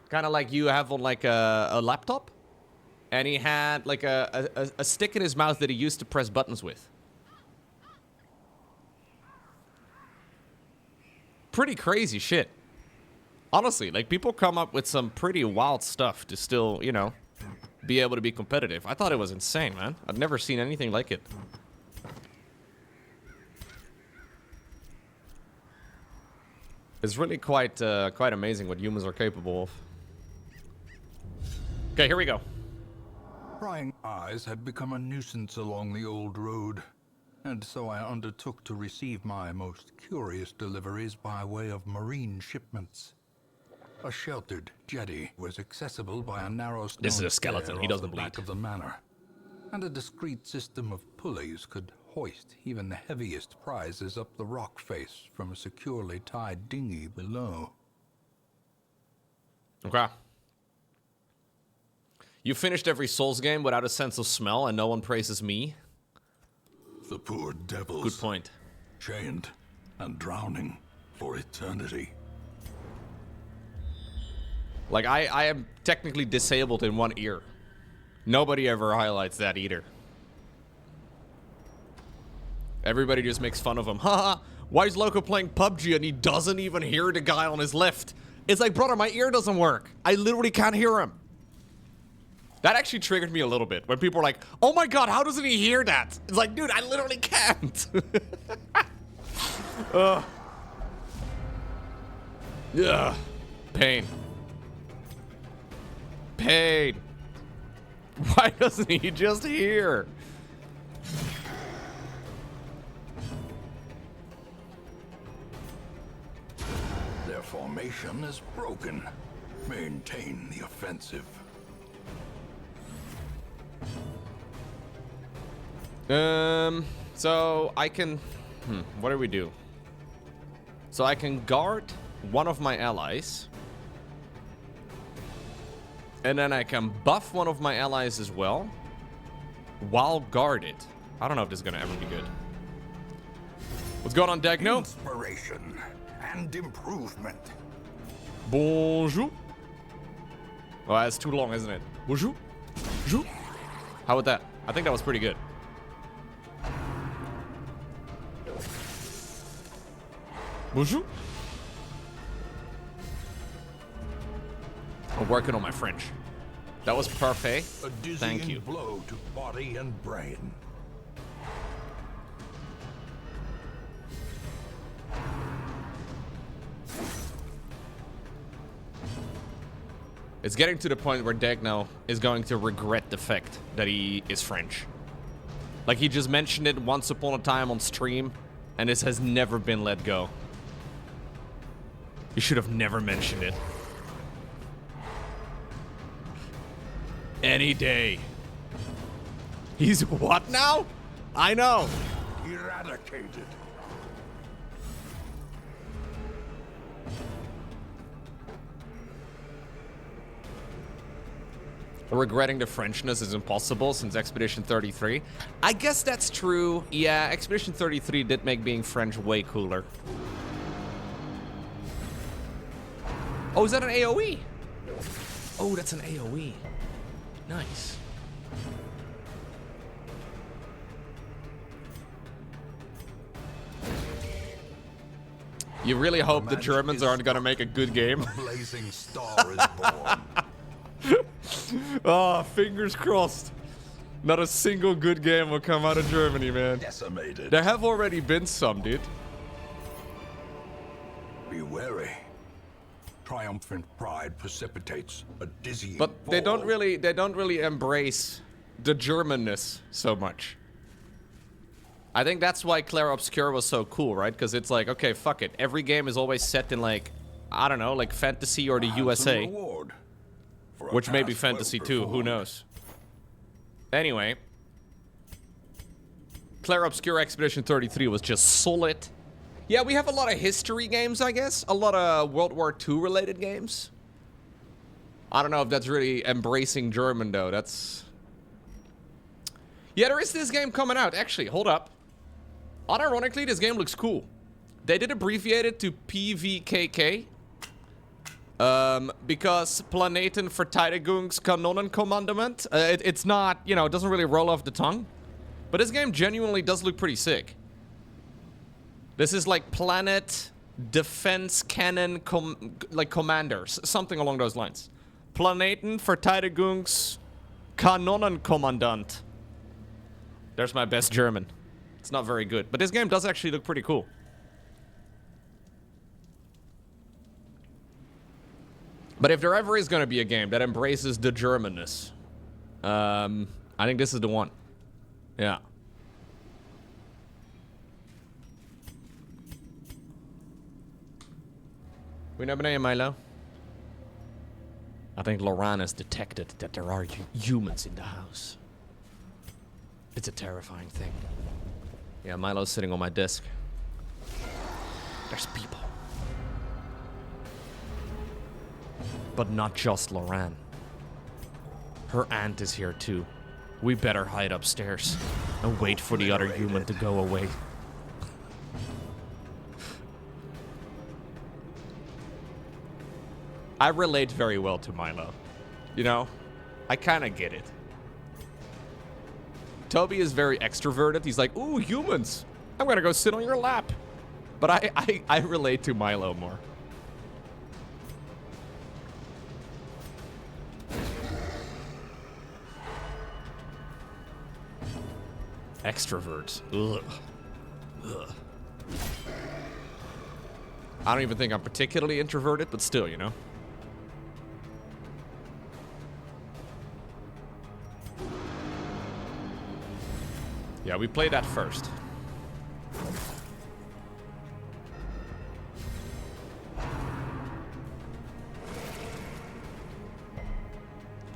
Kind of like you have on like a laptop. And he had like a stick in his mouth that he used to press buttons with. Pretty crazy shit. Honestly, like people come up with some pretty wild stuff to still, you know, be able to be competitive. I thought it was insane, man. I've never seen anything like it. It's really quite amazing what humans are capable of. Okay, here we go. Prying eyes had become a nuisance along the old road, and so I undertook to receive my most curious deliveries by way of marine shipments. A sheltered jetty was accessible by a narrow stone This is a skeleton. stair He off doesn't the bleed. back of the manor, and a discreet system of pulleys could hoist even the heaviest prizes up the rock face from a securely tied dinghy below. Okay. You finished every Souls game without a sense of smell and no one praises me? The poor devils. Good point. Chained and drowning for eternity. Like, I am technically disabled in one ear. Nobody ever highlights that either. Everybody just makes fun of him. Haha, why is Loco playing PUBG and he doesn't even hear the guy on his left? It's like, brother, my ear doesn't work. I literally can't hear him. That actually triggered me a little bit. When people are like, oh my god, how doesn't he hear that? It's like, dude, I literally can't. Ugh. Pain. Pain. Why doesn't he just hear? Their formation is broken. Maintain the offensive. So I can... what do we do? So I can guard one of my allies. And then I can buff one of my allies as well. While guarded. I don't know if this is going to ever be good. What's going on, Dagno? Inspiration and improvement. Bonjour. Oh, that's too long, isn't it? Bonjour. Bonjour. How about that? I think that was pretty good. Bonjour. I'm working on my French. That was parfait. A dizzying Thank you. blow to body and brain. It's getting to the point where Dagno is going to regret the fact that he is French. Like, he just mentioned it once upon a time on stream, and this has never been let go. You should have never mentioned it. Any day. He's what now? I know. Eradicated. Regretting the Frenchness is impossible since Expedition 33. I guess that's true. Yeah, Expedition 33 did make being French way cooler. Oh, is that an AoE? Oh, that's an AoE. Nice. You really hope the man Germans is aren't gonna make a good game. A blazing star is born. Oh, fingers crossed. Not a single good game will come out of Germany, man. Decimated. There have already been some, dude. Be wary. Triumphant pride precipitates a dizzying But they don't fall. really embrace the Germanness so much. I think that's why Clair Obscur was so cool, right? Because it's like, okay, fuck it. Every game is always set in like, I don't know, like fantasy or the Handsome USA. reward for a Which may be task well fantasy too, who performed. knows. Anyway. Clair Obscur Expedition 33 was just solid. Yeah, we have a lot of history games, I guess. A lot of World War II related games. I don't know if that's really embracing German, though. That's... Yeah, there is this game coming out. Actually, hold up. Unironically, this game looks cool. They did abbreviate it to PVKK. Because Planeten Verteidigungskanonen-Kommandement. It's not, you know, it doesn't really roll off the tongue. But this game genuinely does look pretty sick. This is like Planet Defense Cannon Commanders. Something along those lines. Planeten Verteidigungskanonen-Kommandant. There's my best German. It's not very good. But this game does actually look pretty cool. But if there ever is going to be a game that embraces the Germanness, I think this is the one. Yeah. We know name, Milo? I think Loran has detected that there are humans in the house. It's a terrifying thing. Yeah, Milo's sitting on my desk. There's people. But not just Loran. Her aunt is here too. We better hide upstairs and wait for the other human to go away. I relate very well to Milo. You know, I kind of get it. Toby is very extroverted. He's like, ooh, humans. I'm gonna go sit on your lap. But I relate to Milo more. Extroverts. Ugh. Ugh. I don't even think I'm particularly introverted, but still, you know. Yeah, we played that first.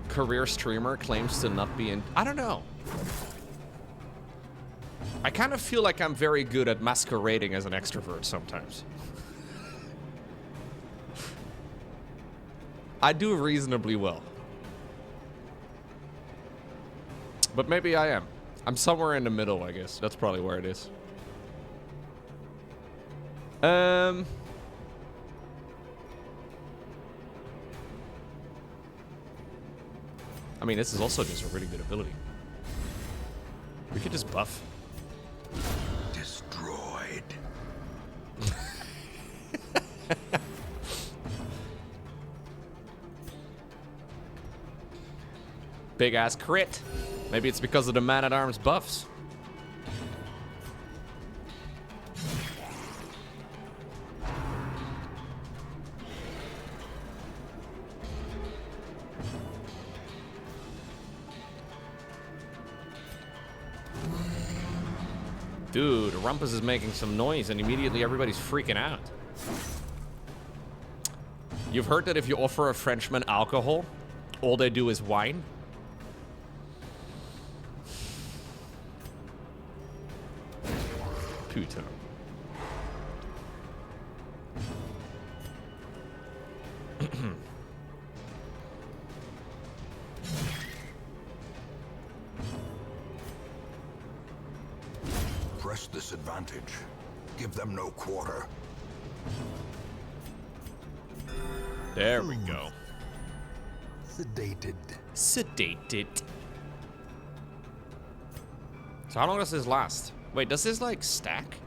Career streamer claims to not be in... I don't know. I kind of feel like I'm very good at masquerading as an extrovert sometimes. I do reasonably well. But maybe I am. I'm somewhere in the middle, I guess. That's probably where it is. I mean, this is also just a really good ability. We could just buff. Destroyed. Big ass crit. Maybe it's because of the man-at-arms buffs. Dude, Rumpus is making some noise and immediately everybody's freaking out. You've heard that if you offer a Frenchman alcohol, all they do is whine? Putain. Press this advantage. Give them no quarter. There we go. Sedated. Sedated. So how long does this last? Wait, does this like stack?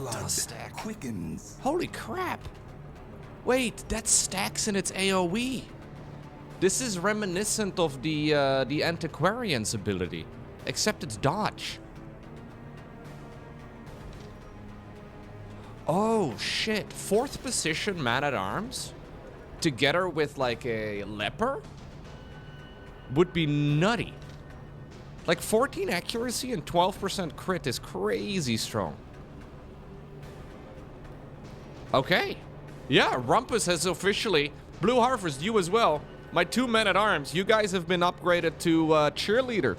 does stack. Quickens. Holy crap. Wait, that stacks in its AoE. This is reminiscent of the Antiquarian's ability, except it's dodge. Oh shit, 4th position man-at-arms together with like a leper would be nutty. Like 14 accuracy and 12% crit is crazy strong. Okay. Yeah, Rumpus has officially, Blue Harvest, you as well. My 2 men-at-arms, you guys have been upgraded to cheerleader.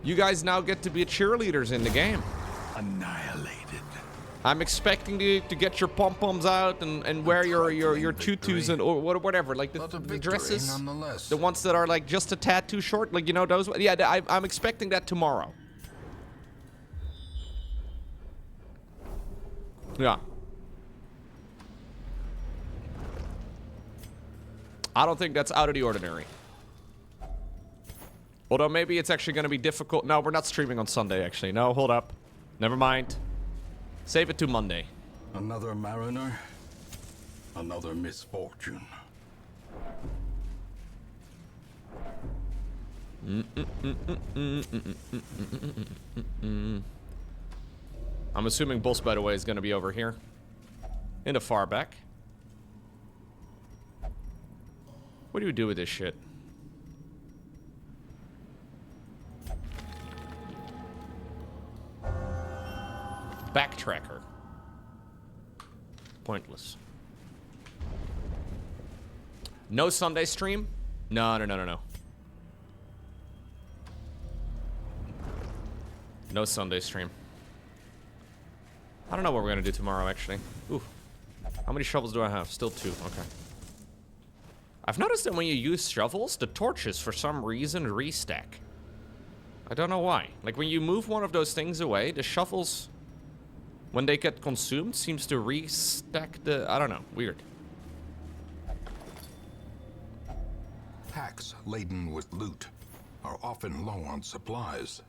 You guys now get to be cheerleaders in the game. Annihilated. I'm expecting you to get your pom-poms out and wear your tutus and or whatever, like the dresses, the ones that are like just a tad too short, like, you know, those. Yeah, I'm expecting that tomorrow. Yeah. I don't think that's out of the ordinary. Although maybe it's actually going to be difficult. No, we're not streaming on Sunday, actually. No, hold up. Never mind. Save it to Monday. Another mariner, another misfortune. I'm assuming boss, by the way, is going to be over here. In the far back. What do you do with this shit? Backtracker. Pointless. No Sunday stream? No. No Sunday stream. I don't know what we're gonna do tomorrow, actually. Ooh. How many shovels do I have? Still 2. Okay. I've noticed that when you use shovels, the torches, for some reason, restack. I don't know why. Like, when you move one of those things away, the shovels, when they get consumed, seems to restack the... I don't know. Weird. Packs laden with loot are often low on supplies.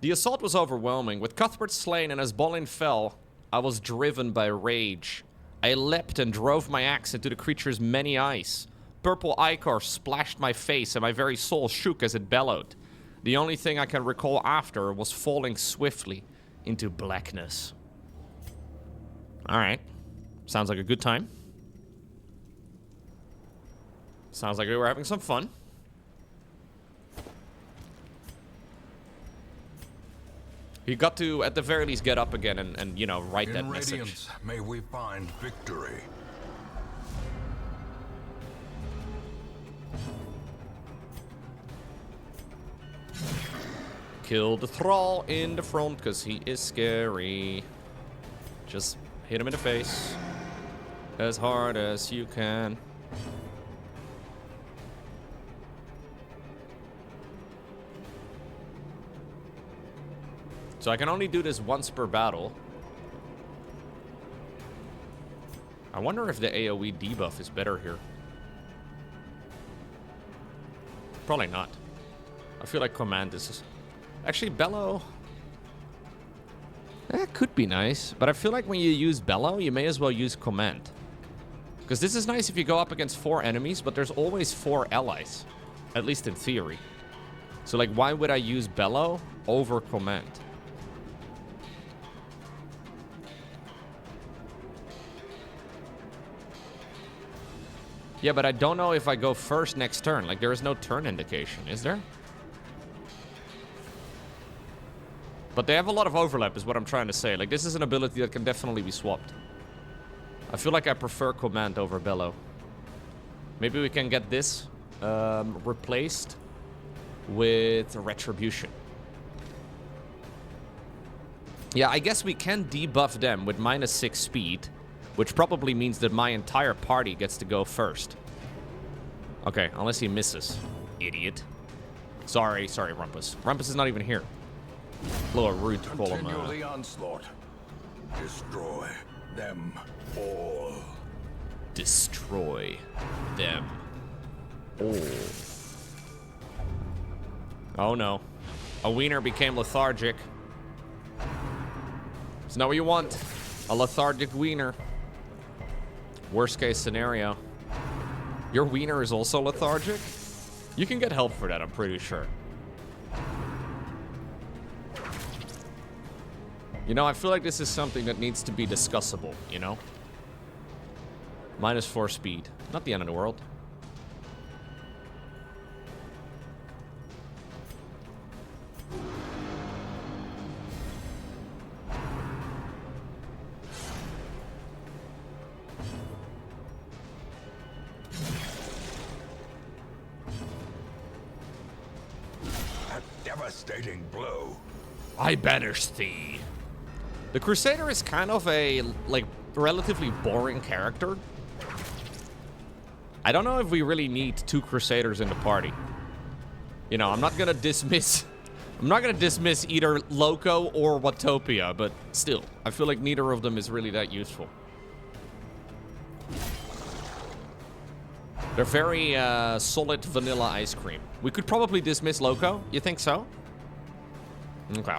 The assault was overwhelming. With Cuthbert slain and as Bolin fell, I was driven by rage. I leapt and drove my axe into the creature's many eyes. Purple ichor splashed my face and my very soul shook as it bellowed. The only thing I can recall after was falling swiftly into blackness. Alright. Sounds like a good time. Sounds like we were having some fun. You got to, at the very least, get up again and you know, write that message. In Radiance, may we find victory. Kill the thrall in the front, because he is scary. Just hit him in the face. As hard as you can. So I can only do this once per battle. I wonder if the AoE debuff is better here. Probably not. I feel like command is... Actually, bellow... That could be nice. But I feel like when you use bellow, you may as well use command. Because this is nice if you go up against 4 enemies, but there's always 4 allies. At least in theory. So, like, why would I use bellow over command? Yeah, but I don't know if I go first next turn. Like, there is no turn indication, is there? But they have a lot of overlap, is what I'm trying to say. Like, this is an ability that can definitely be swapped. I feel like I prefer command over bellow. Maybe we can get this replaced with retribution. Yeah, I guess we can debuff them with -6 speed, which probably means that my entire party gets to go first. Okay, unless he misses. Idiot. Sorry, Rumpus. Rumpus is not even here. A little rude to call him. Continue the onslaught. Destroy them all. Destroy them all. Oh no. A wiener became lethargic. It's not what you want. A lethargic wiener. Worst case scenario. Your wiener is also lethargic? You can get help for that, I'm pretty sure. You know, I feel like this is something that needs to be discussable, you know? -4 speed. Not the end of the world. Devastating blow. I banish thee. The Crusader is kind of a, like, relatively boring character. I don't know if we really need 2 Crusaders in the party. You know, I'm not gonna dismiss either Loco or Watopia, but still, I feel like neither of them is really that useful. They're very solid vanilla ice cream. We could probably dismiss Loco. You think so? Okay.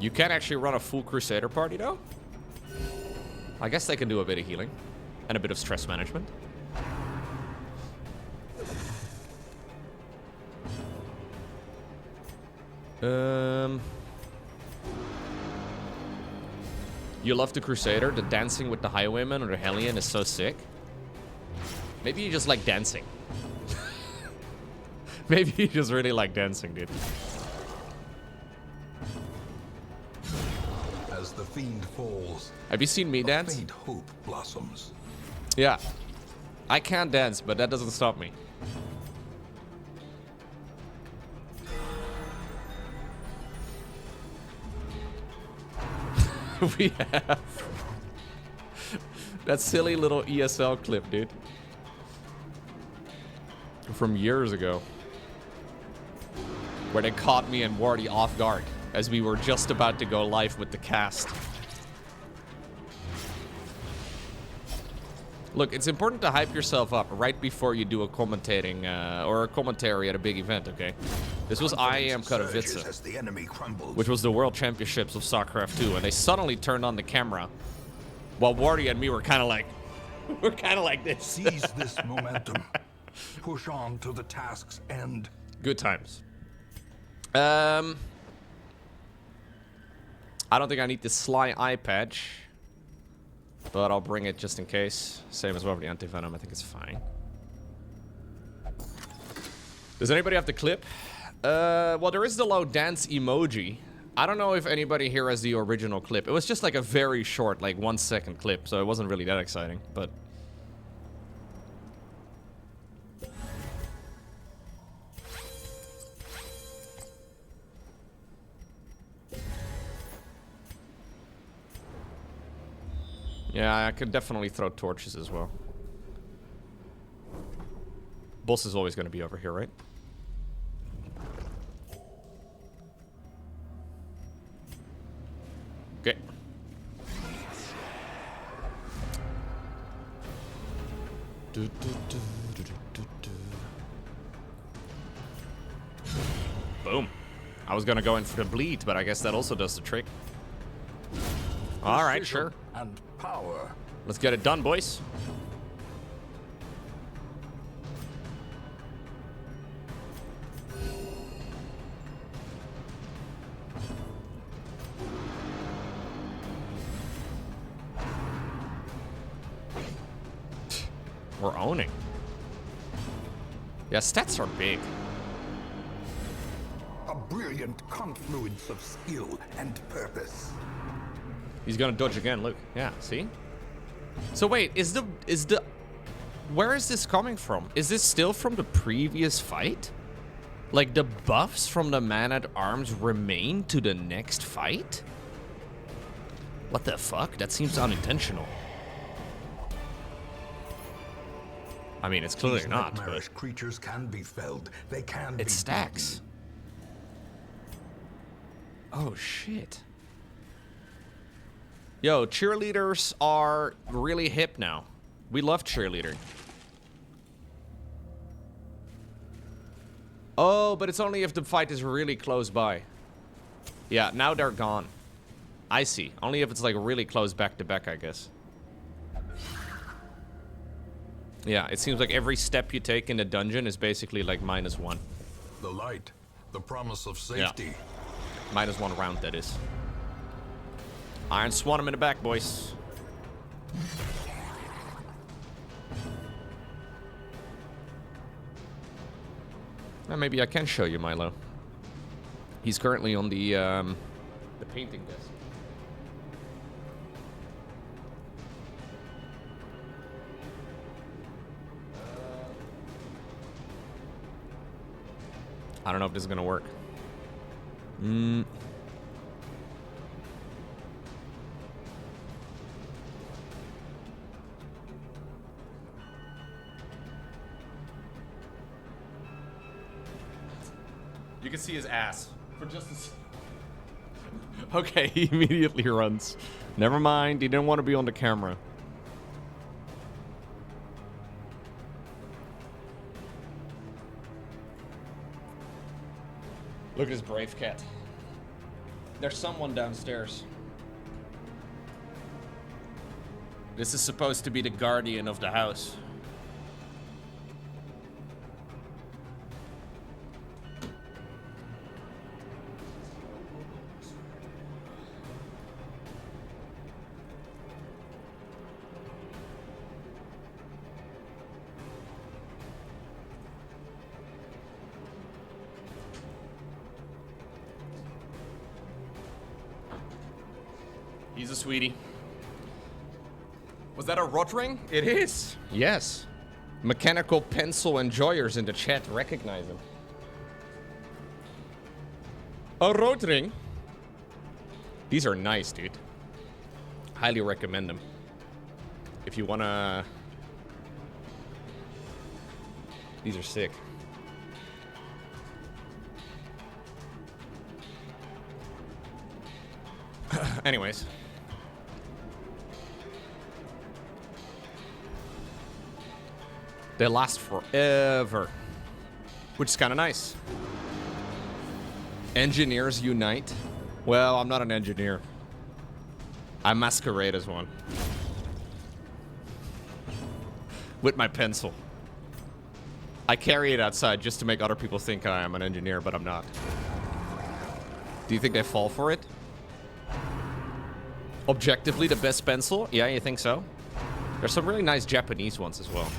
You can actually run a full Crusader party, though. I guess they can do a bit of healing and a bit of stress management. You love the Crusader. The dancing with the Highwayman or the Hellion is so sick. Maybe you just like dancing. Maybe you just really like dancing, dude. As the fiend falls, Have you seen me dance? faint hope blossoms. Yeah. I can't dance, but that doesn't stop me. We have that silly little ESL clip, dude. From years ago. Where they caught me and Wardy off guard as we were just about to go live with the cast. Look, it's important to hype yourself up right before you do a commentating or a commentary at a big event, okay? This was IAM Katowice, the enemy crumbles. which was the World Championships of StarCraft 2, and they suddenly turned on the camera while Wardy and me were kind of like, we're kind of like this. Seize this momentum. Push on to the task's end. Good times. I don't think I need the Sly Eye Patch, but I'll bring it just in case. Same as well for the Anti-Venom, I think it's fine. Does anybody have the clip? Well, there is the low dance emoji. I don't know if anybody here has the original clip. It was just like a very short, like 1 second clip, so it wasn't really that exciting, but... Yeah, I could definitely throw torches as well. Boss is always going to be over here, right? Okay. Boom. I was going to go in for the bleed, but I guess that also does the trick. All right, sure. And power. Let's get it done, boys. We're owning. Yeah, stats are big. A brilliant confluence of skill and purpose. He's gonna dodge again, look. Yeah, see? So wait, is the... Where is this coming from? Is this still from the previous fight? Like, the buffs from the Man-at-Arms remain to the next fight? What the fuck? That seems unintentional. I mean, it's clearly not, but... Nightmarish creatures can be felled. They can be It stacks. Oh, shit. Yo, cheerleaders are really hip now. We love cheerleading. Oh, but it's only if the fight is really close by. Yeah, now they're gone. I see. Only if it's like really close back to back, I guess. Yeah, it seems like every step you take in the dungeon is basically like -1. The light, the promise of safety. Yeah. -1 round, that is. Iron Swan him in the back, boys. Maybe I can show you Milo. He's currently on the painting desk. I don't know if this is gonna work. You can see his ass for just a second. Okay, he immediately runs. Never mind, he didn't want to be on the camera. Look at his brave cat. There's someone downstairs. This is supposed to be the guardian of the house. He's a sweetie. Was that a rod ring? It is. Yes. Mechanical pencil enjoyers in the chat recognize him. A rod ring? These are nice, dude. Highly recommend them. If you wanna... These are sick. Anyways. They last forever, which is kind of nice. Engineers unite. Well, I'm not an engineer. I masquerade as one. With my pencil. I carry it outside just to make other people think I am an engineer, but I'm not. Do you think they fall for it? Objectively, the best pencil? Yeah, you think so? There's some really nice Japanese ones as well.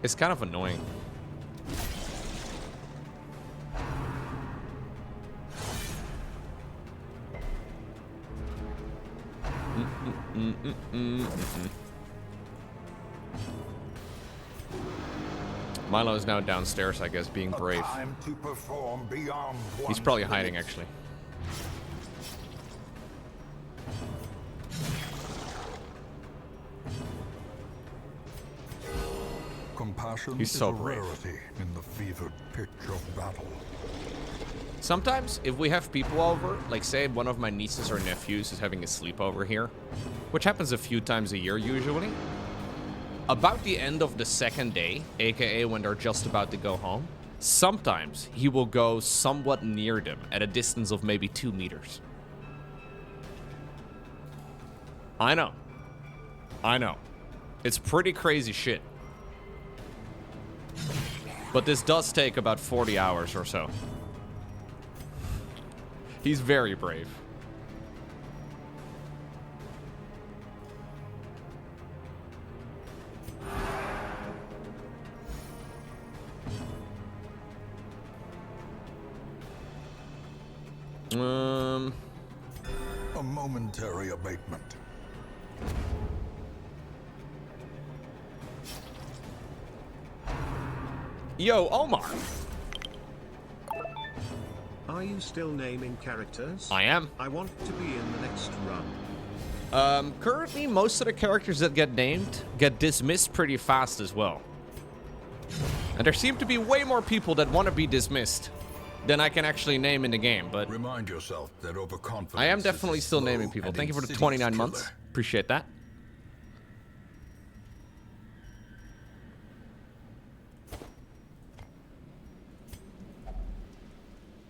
It's kind of annoying. Milo is now downstairs, I guess, being brave. He's probably hiding, actually. Compassion He's so is a brave. rarity in the fevered pitch of battle. Sometimes, if we have people over, like say one of my nieces or nephews is having a sleepover here, which happens a few times a year usually, about the end of the second day, aka when they're just about to go home, sometimes he will go somewhat near them at a distance of maybe 2 meters. I know. I know. It's pretty crazy shit. But this does take about 40 hours or so. He's very brave. A momentary abatement. Yo, Omar. Are you still naming characters? I am. I want to be in the next run. Currently, most of the characters that get named get dismissed pretty fast as well. And there seem to be way more people that want to be dismissed than I can actually name in the game, but Remind yourself that overconfidence I am is definitely a still slow naming people. and Thank you for the insidious 29 killer. months. Appreciate that.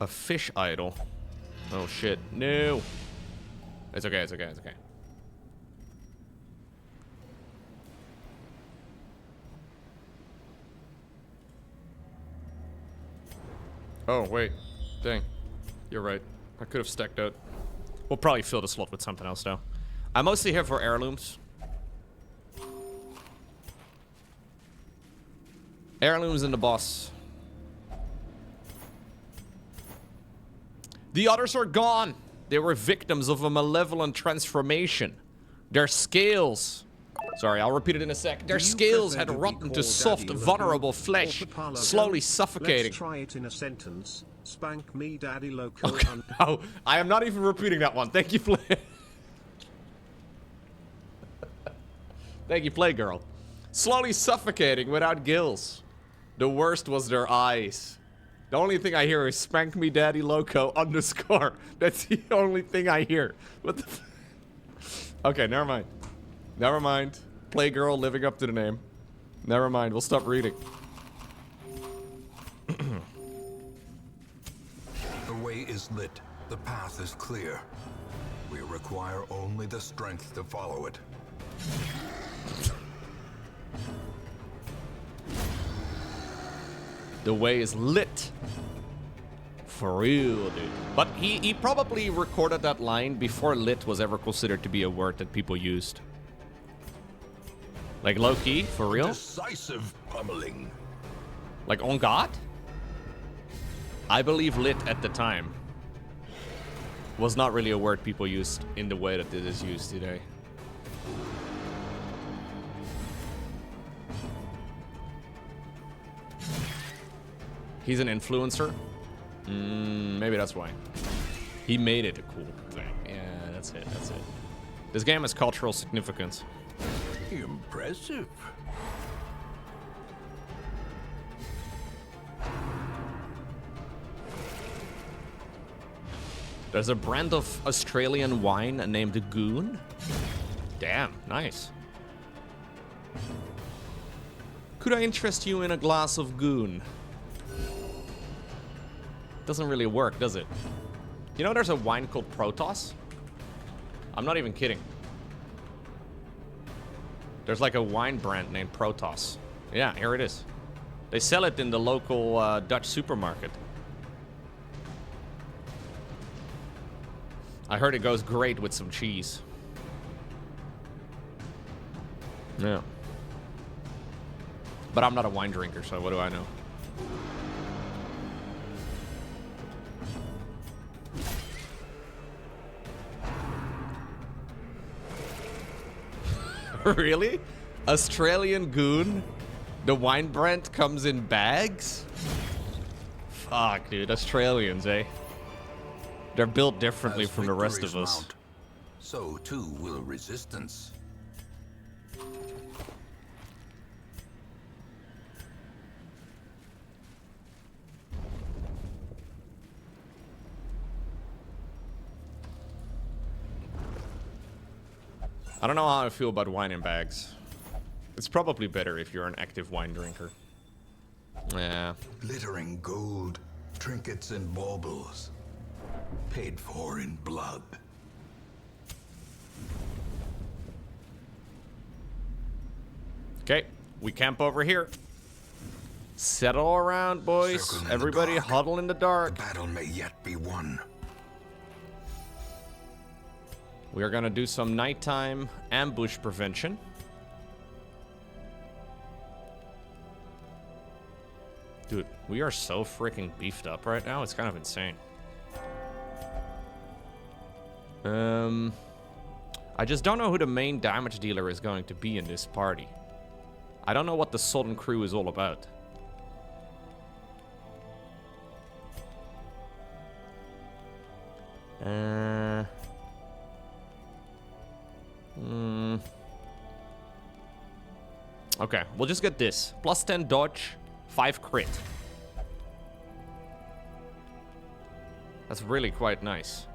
A fish idol. Oh shit. No. It's okay, it's okay, it's okay. Oh, wait. Dang. You're right. I could have stacked out. We'll probably fill the slot with something else, though. I'm mostly here for heirlooms. Heirlooms and the boss. The others are gone. They were victims of a malevolent transformation. Their scales... Sorry, I'll repeat it in a sec. Their scales had rotten to soft, vulnerable flesh, slowly suffocating. Let's try it in a sentence. Spank me, Daddy Loco. Okay. No, I am not even repeating that one. Thank you, Play. Thank you, Playgirl. Slowly suffocating without gills. The worst was their eyes. The only thing I hear is spank me, Daddy Loco _ That's the only thing I hear. What the? Okay, never mind. Never mind. Playgirl living up to the name. Never mind. We'll stop reading. The way is lit. The path is clear. We require only the strength to follow it. The way is lit. For real, dude. But he probably recorded that line before lit was ever considered to be a word that people used. Like low-key? For real? Decisive pummeling. Like on God? I believe lit at the time was not really a word people used in the way that it is used today. He's an influencer? Maybe that's why. He made it a cool thing. Yeah, that's it, that's it. This game has cultural significance. Impressive. There's a brand of Australian wine named Goon. Damn, nice. Could I interest you in a glass of Goon? Doesn't really work, does it? You know there's a wine called Protoss? I'm not even kidding. There's like a wine brand named Protoss. Yeah, here it is. They sell it in the local Dutch supermarket. I heard it goes great with some cheese. Yeah. But I'm not a wine drinker, so what do I know? Really? Australian Goon? The wine brand comes in bags? Fuck, dude. Australians, eh? They're built differently As from the rest of victories us. mount, so too will resistance. I don't know how I feel about wine in bags. It's probably better if you're an active wine drinker. Yeah. Glittering gold, trinkets and baubles, paid for in blood. Okay, we camp over here. Settle around, boys. Circle in the Everybody dark. huddle in the The dark. battle may yet be won. We are gonna do some nighttime ambush prevention. Dude, we are so freaking beefed up right now. It's kind of insane. I just don't know who the main damage dealer is going to be in this party. I don't know what the Sultan crew is all about. Okay, we'll just get this. Plus 10 dodge, 5 crit. That's really quite nice.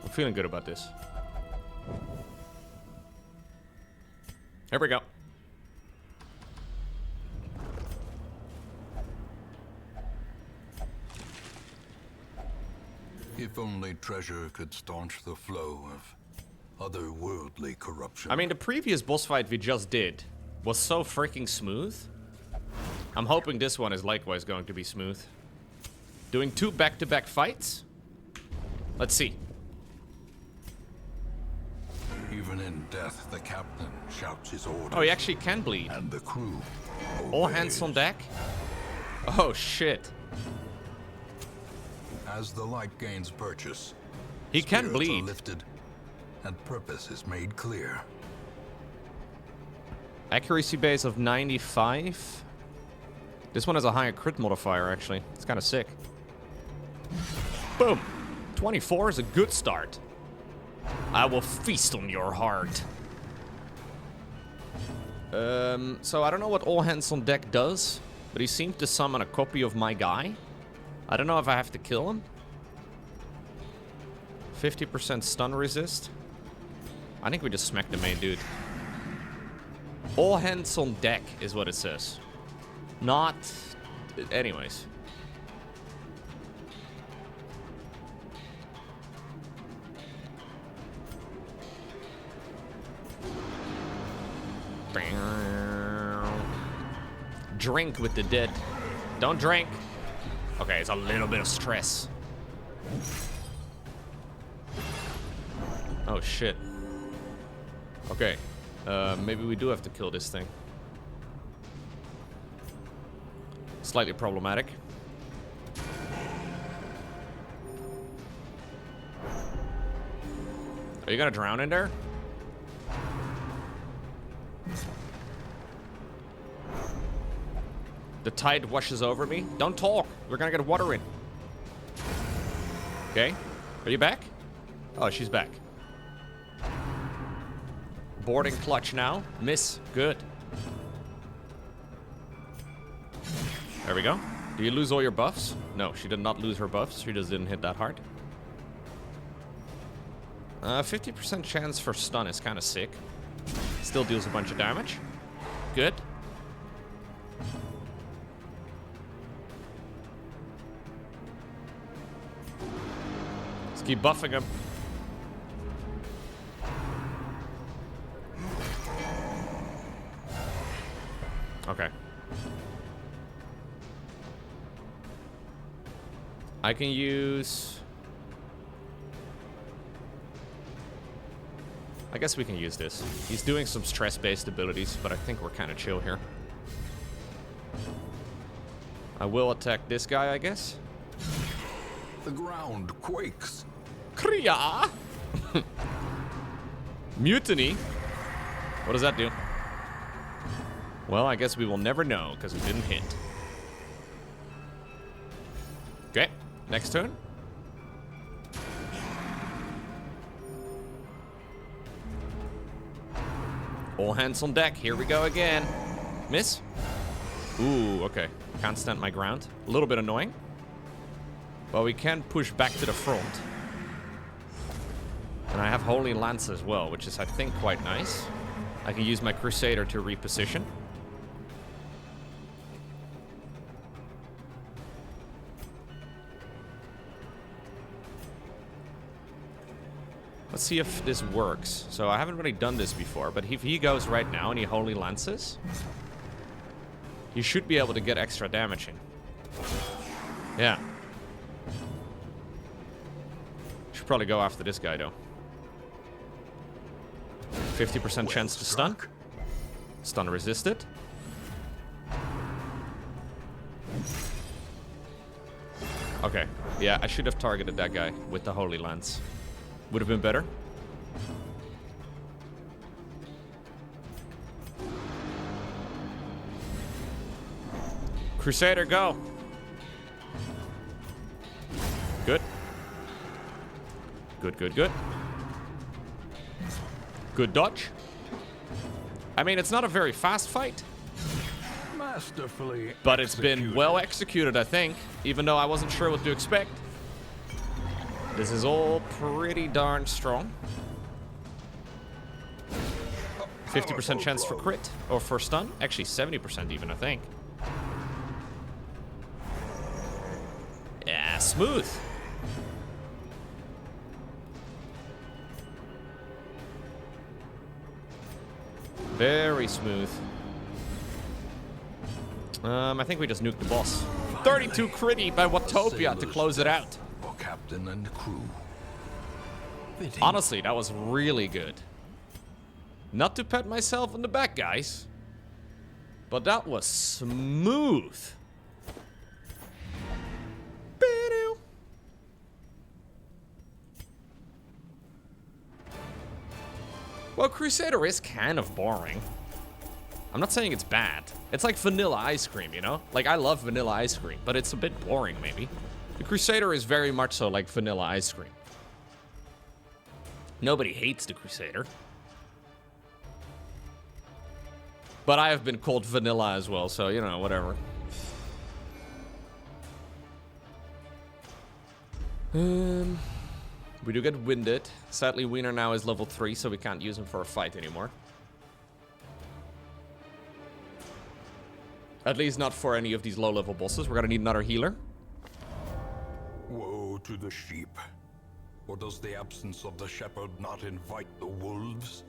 I'm feeling good about this. Here we go. If only treasure could staunch the flow of otherworldly corruption. I mean, the previous boss fight we just did was so freaking smooth. I'm hoping this one is likewise going to be smooth. Doing 2 back-to-back fights? Let's see. Even in death, the captain shouts his orders. Oh, he actually can bleed. And the crew All obeys. hands on deck? Oh, shit. As the light gains purchase, He can spirits bleed. are lifted, and purpose is made clear. Accuracy base of 95. This one has a higher crit modifier, actually. It's kind of sick. Boom. 24 is a good start. I will feast on your heart. So I don't know what all hands on deck does, but he seemed to summon a copy of my guy. I don't know if I have to kill him. 50% stun resist. I think we just smacked the main dude. All hands on deck is what it says. Not... Anyways. Drink with the dead. Don't drink. Okay, it's a little bit of stress. Oh, shit. Okay. Maybe we do have to kill this thing. Slightly problematic. Are you gonna drown in there? The tide washes over me. Don't talk. We're gonna get water in. Okay. Are you back? Oh, she's back. Boarding clutch now. Miss. Good. There we go. Do you lose all your buffs? No, she did not lose her buffs. She just didn't hit that hard. 50% chance for stun is kind of sick. Still deals a bunch of damage. Good. Let's keep buffing him. Okay. I can use... I guess we can use this. He's doing some stress-based abilities, but I think we're kind of chill here. I will attack this guy, I guess. The ground quakes. Kriya! Mutiny? What does that do? Well, I guess we will never know, because we didn't hit. Okay, next turn. All hands on deck, here we go again. Miss? Ooh, okay. Can't stand my ground. A little bit annoying. But we can push back to the front. And I have Holy Lance as well, which is, I think, quite nice. I can use my Crusader to reposition. Let's see if this works. So I haven't really done this before, but if he goes right now and he Holy Lances, he should be able to get extra damage in. Yeah. Should probably go after this guy, though. 50% chance to stun. Stun resisted. Okay. Yeah, I should have targeted that guy with the Holy Lance. Would have been better. Crusader, go. Good. Good, good, good. Good dodge. I mean, it's not a very fast fight, Masterfully but it's been executed. well executed, I think, even though I wasn't sure what to expect. This is all pretty darn strong. 50% chance for crit, or for stun. Actually, 70% even, I think. Yeah, smooth. Very smooth. I think we just nuked the boss. 32 critty by Watopia to close it out. For captain and crew. Fitting. Honestly, that was really good. Not to pat myself on the back, guys, but that was smooth. Well, Crusader is kind of boring. I'm not saying it's bad. It's like vanilla ice cream, you know? Like, I love vanilla ice cream, but it's a bit boring, maybe. The Crusader is very much so like vanilla ice cream. Nobody hates the Crusader. But I have been called vanilla as well, so, you know, whatever. We do get winded. Sadly, Wiener now is level 3, so we can't use him for a fight anymore. At least not for any of these low-level bosses. We're gonna need another healer. Woe to the sheep. Or does the absence of the shepherd not invite the wolves?